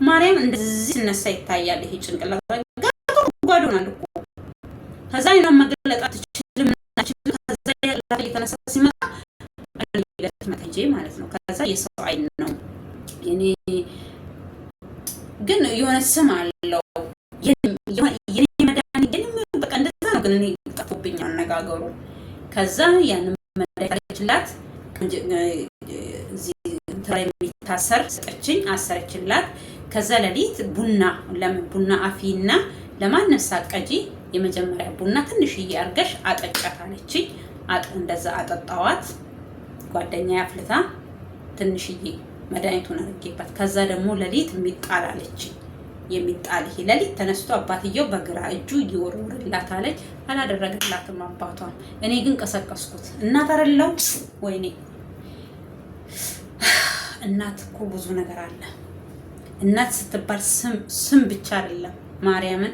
ማርያም እንደዚህ ሲነሳ ይታያል። ይሄ ጭንቅላት ጓዶናል እኮ ከዛ ነው መግለጥ አትችልም። ከዛ ላይ የተነሳ ሲመጣ ለተመታጄ ማለት ነው። ከዛ የሰው አይን ነው እኔ ግን የሆነ ስም አለው የኔ መድኃኒት ግን በቃ እንደዛ ነው። ግን እኔ ጠፉብኝ አነጋገሩ። ከዛ ያን መድኃኒት እዚህ እንትራ የሚታሰር ሰጠችኝ አሰረችላት። ከዛ ለሊት ቡና አፊና ለማንም ሳቀጂ የመጀመሪያ ቡና ትንሽዬ አርገሽ አጠጫት አለችኝ። እንደዛ አጠጣዋት። ጓደኛዬ አፍልታ ትንሽዬ መድኃኒቱን አድርጌበት ከዛ ደግሞ ለሊት የሚጣል አለች። የሚጣል ይሄ ለሊት ተነስቶ አባትየው በግራ እጁ ይወርውርላት አለች። አላደረገላትም አባቷም። እኔ ግን ቀሰቀስኩት። እናት አይደለው ወይኔ እናት እኮ ብዙ ነገር አለ። እናት ስትባል ስም ብቻ አይደለም ማርያምን።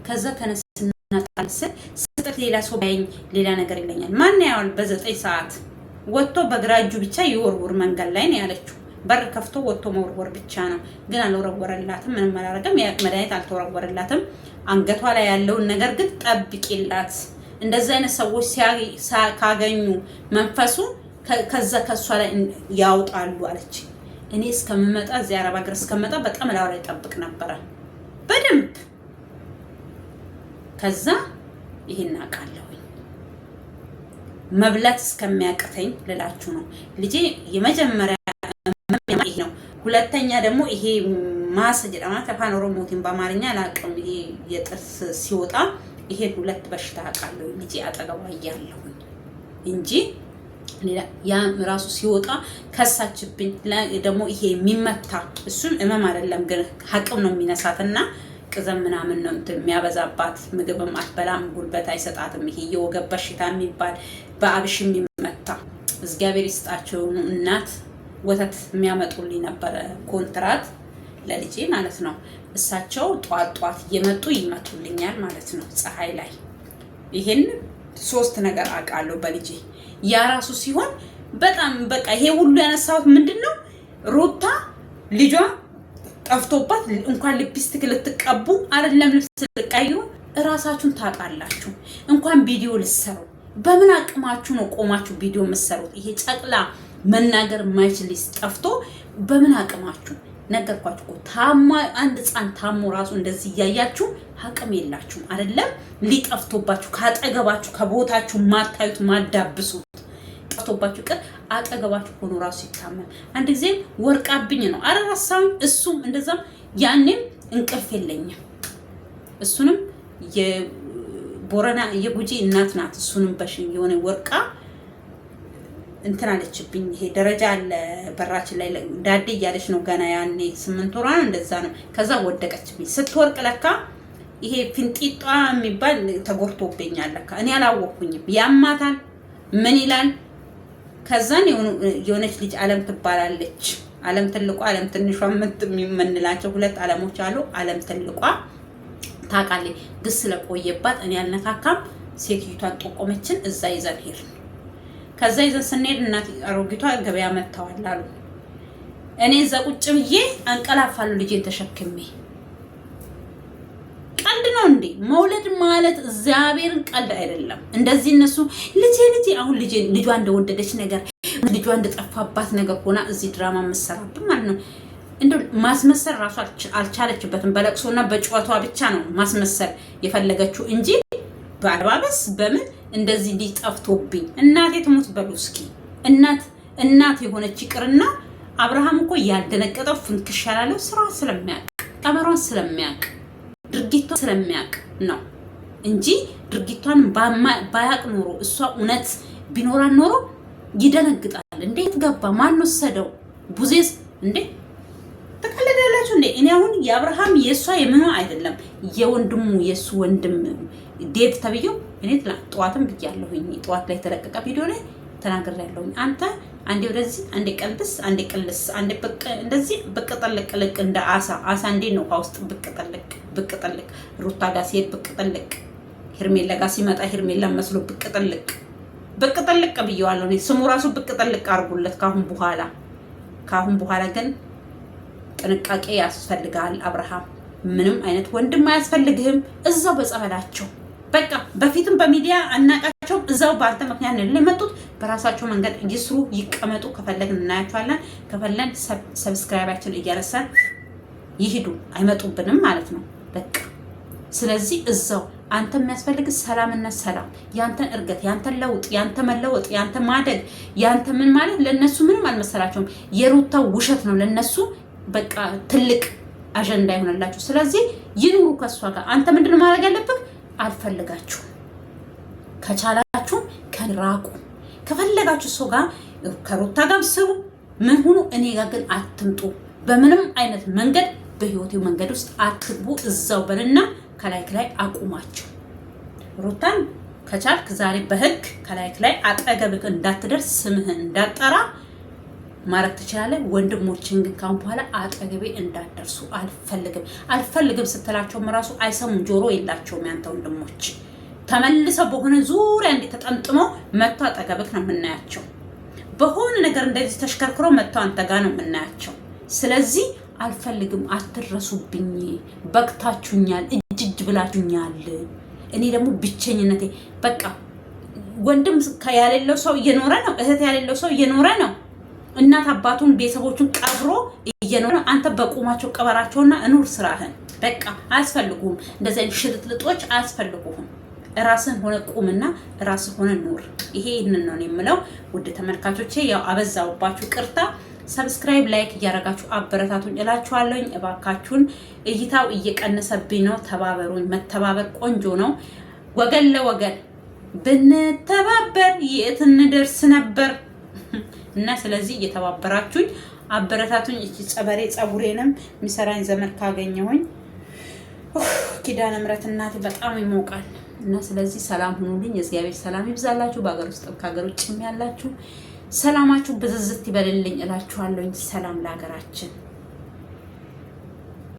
ከዛ ተነስና ጣልስ ስጥት ሌላ ሰው ባይኝ ሌላ ነገር ይለኛል። ማን ያዋል በ9 ሰዓት ወጥቶ በግራ እጁ ብቻ ይወርውር መንገድ ላይ ነው ያለችው። በር ከፍቶ ወጥቶ መወርወር ብቻ ነው። ግን አልወረወረላትም። ምንም አላረገም። መድኃኒት አልተወረወረላትም። አንገቷ ላይ ያለውን ነገር ግን ጠብቂላት። እንደዛ አይነት ሰዎች ካገኙ መንፈሱ ከዛ ከሷ ላይ ያውጣሉ አለች። እኔ እስከምመጣ እዚህ አረብ ሀገር እስከምመጣ በጣም ላው ላይ ጠብቅ ነበረ በደንብ። ከዛ ይሄን አውቃለሁ መብላት እስከሚያቅተኝ ልላችሁ ነው። ልጄ የመጀመሪያ ይሄ ነው። ሁለተኛ ደግሞ ይሄ ማስጅ ለማለት አፋን ኦሮሞቲን በአማርኛ አላውቅም። ይሄ የጥርስ ሲወጣ ይሄ ሁለት በሽታ አውቃለሁ ልጄ አጠገቧ እያለሁ እንጂ ያ ራሱ ሲወጣ ከሳችብኝ። ደግሞ ይሄ የሚመታ እሱም እመም አይደለም ግን ሀቅም ነው የሚነሳትና ቅዘም ምናምን ነው የሚያበዛባት። ምግብም አትበላም፣ ጉልበት አይሰጣትም። ይሄ የወገብ በሽታ የሚባል በአብሽ የሚመታ እግዚአብሔር ይስጣቸው እናት ወተት የሚያመጡልኝ ነበረ ኮንትራት ለልጄ ማለት ነው። እሳቸው ጧት እየመጡ ይመጡልኛል ማለት ነው ፀሐይ ላይ። ይሄን 3 ነገር አውቃለሁ በልጄ። ያ ራሱ ሲሆን በጣም በቃ ይሄ ሁሉ ያነሳሁት ምንድነው ሩታ ልጇ ጠፍቶባት እንኳን ሊፕስቲክ ልትቀቡ አይደለም ልብስ ልትቀይሩ እራሳችሁን ታጣላችሁ። እንኳን ቪዲዮ ልትሰሩ በምን አቅማችሁ ነው ቆማችሁ ቪዲዮ የምትሰሩት? ይሄ ጨቅላ መናገር የማይችል ጠፍቶ በምን አቅማችሁ? ነገርኳችሁ እኮ ታማ አንድ ህፃን ታሞ ራሱ እንደዚህ እያያችሁ አቅም የላችሁም አይደለም። ሊጠፍቶባችሁ ካጠገባችሁ ከቦታችሁ ማታዩት ማዳብሱት ጠፍቶባችሁ ቀር አጠገባችሁ ሆኖ ራሱ ይታመም። አንድ ጊዜ ወርቃብኝ ነው አረራሳው እሱም እንደዛም ያኔም እንቅልፍ የለኝም። እሱንም የቦረና የጉጂ እናት ናት። እሱንም በሽ የሆነ ወርቃ እንትን አለችብኝ። ይሄ ደረጃ አለ በራችን ላይ ዳዴ እያለች ነው ገና ያኔ 8 ወሯ እንደዛ ነው። ከዛ ወደቀችብኝ። ስትወርቅ ለካ ይሄ ፍንጢጧ የሚባል ተጎርቶብኛል ለካ እኔ አላወኩኝም። ያማታል ምን ይላል። ከዛን የሆነች ልጅ አለም ትባላለች። አለም ትልቋ አለም ትንሿ የምንላቸው 2 አለሞች አሉ። አለም ትልቋ ታውቃለች። ግስ ስለቆየባት እኔ አልነካካም። ሴትዮቷን ጠቆመችን። እዛ ይዘን ሄድን። ከዛ ይዘን ስንሄድ እናት አሮጊቷ ገበያ መጣዋል አሉ። እኔ እዛ ቁጭ ብዬ አንቀላፋለሁ ልጄን ተሸክሜ። ቀልድ ነው እንዴ መውለድ ማለት? እግዚአብሔርን ቀልድ አይደለም። እንደዚህ እነሱ ልጄ አሁን ልጇ እንደወደደች ነገር ልጇ እንደጠፋባት ነገር ሆና እዚህ ድራማ መሰራብን ማለት ነው። እንደው ማስመሰል ራሱ አልቻለችበትም። በለቅሶና በጨዋታ ብቻ ነው ማስመሰል የፈለገችው እንጂ በአለባበስ በምን እንደዚህ ሊጠፍቶብኝ እናቴ ትሙት በሉ እስኪ። እናት የሆነች ይቅርና አብርሃም እኮ ያልደነቀጠው ፍንክሽ ያላለው ስራ ስለሚያውቅ ቀመሯን ስለሚያውቅ ድርጊቷን ስለሚያውቅ ነው እንጂ ድርጊቷን ባያቅ ኖሮ እሷ እውነት ቢኖራን ኖሮ ይደነግጣል። እንዴት ገባ? ማን ወሰደው? ቡዜስ እንዴ ተቀለደላችሁ እንዴ? እኔ አሁን የአብርሃም የሷ የምኑ አይደለም የወንድሙ የሱ ወንድም ዴቭ ተብየው እኔ ጠዋትም ብያለሁኝ። ጠዋት ላይ ተለቀቀ ቪዲዮ ላይ ተናግሬያለሁኝ። አንተ አንዴ ወደዚህ አንዴ ቀልብስ አንዴ ቅልስ አንዴ በቅ እንደዚህ በቅ ጠልቅ እንደ አሳ እንዴ ነው ውስጥ በቅ ጠልቅ ሩታ ጋር ሲሄድ በቅ ጠልቅ ሄርሜላ ጋር ሲመጣ ሄርሜላ መስሎ በቅ ጠልቅ ብየዋለሁ። እኔ ስሙ ራሱ በቅ ጠልቅ አድርጉለት። ካሁን በኋላ ግን ጥንቃቄ ያስፈልጋል። አብርሃም ምንም አይነት ወንድም አያስፈልግህም። እዛው በጸበላቸው በቃ በፊትም በሚዲያ አናቃቸው እዛው ባንተ ምክንያት ነው የመጡት። በራሳቸው መንገድ ይስሩ ይቀመጡ። ከፈለግን እናያቸዋለን። ከፈለን ሰብስክራይባችን እያረሳን ይሄዱ አይመጡብንም ማለት ነው በቃ። ስለዚህ እዛው አንተ የሚያስፈልግ ሰላምና ሰላም፣ ያንተን እርገት፣ ያንተን ለውጥ፣ ያንተ መለወጥ፣ ያንተ ማደግ፣ ያንተ ምን ማለት ለነሱ ምንም አልመሰላቸውም። የሩታ ውሸት ነው ለነሱ በቃ ትልቅ አጀንዳ ይሆንላችሁ። ስለዚህ ይኑሩ ከሷ ጋር። አንተ ምንድነው ማድረግ ያለብህ? አልፈልጋችሁ ከቻላችሁ ከራቁ። ከፈለጋችሁ ሰው ጋር ከሩታ ጋር ስሩ፣ ምን ሁኑ እኔ ጋር ግን አትምጡ። በምንም አይነት መንገድ በህይወቴው መንገድ ውስጥ አትግቡ። እዛው በልና ከላይ አቁማቸው። ሩታን ከቻልክ ዛሬ በህግ ከላይ አጠገብህ እንዳትደርስ ስምህን እንዳጠራ ማረክ ትችላለህ። ወንድሞችን ግን ካሁን በኋላ አጠገቤ እንዳትደርሱ አልፈልግም ስትላቸውም ራሱ አይሰሙም፣ ጆሮ የላቸውም። ያንተ ወንድሞች ተመልሰው በሆነ ዙሪያ ተጠምጥመው መጥተው አጠገብህ ነው የምናያቸው። በሆነ ነገር እንደዚህ ተሽከርክሮ መጥተው አንተ ጋር ነው የምናያቸው። ስለዚህ አልፈልግም፣ አትድረሱብኝ፣ በቅታችሁኛል፣ እጅ ብላችሁኛል። እኔ ደግሞ ብቸኝነቴ በቃ ወንድም ያሌለው ሰው እየኖረ ነው፣ እህት ያሌለው ሰው እየኖረ ነው፣ እናት አባቱን ቤተሰቦቹን ቀብሮ እየኖረ። አንተ በቁማቸው ቀበራቸውና እኑር ስራህን። በቃ አያስፈልጉም፣ እንደዚህ አይነት ሽልጥልጦች አያስፈልጉም። ራስን ሆነ ቁምና ራስን ሆነ ኑር። ይሄንን ነው የምለው። ውድ ተመልካቾቼ ያው አበዛውባችሁ፣ ቅርታ። ሰብስክራይብ ላይክ እያረጋችሁ አበረታቱኝ እላችኋለሁኝ። እባካችሁን እይታው እየቀነሰብኝ ነው፣ ተባበሩኝ። መተባበር ቆንጆ ነው። ወገን ለወገን ብንተባበር የት እንደርስ ነበር። እና ስለዚህ እየተባበራችሁኝ አበረታቱኝ። እቺ ጸበሬ ጸጉሬንም ሚሰራኝ ዘመድ ካገኘሁኝ ኪዳነ ምሕረት እናቴ በጣም ይሞቃል። እና ስለዚህ ሰላም ሁኑልኝ። የእግዚአብሔር ሰላም ይብዛላችሁ። በአገር ውስጥ ከሀገር ውጭም ያላችሁ ሰላማችሁ ብዝዝት ይበልልኝ እላችኋለሁ። ሰላም ለሀገራችን።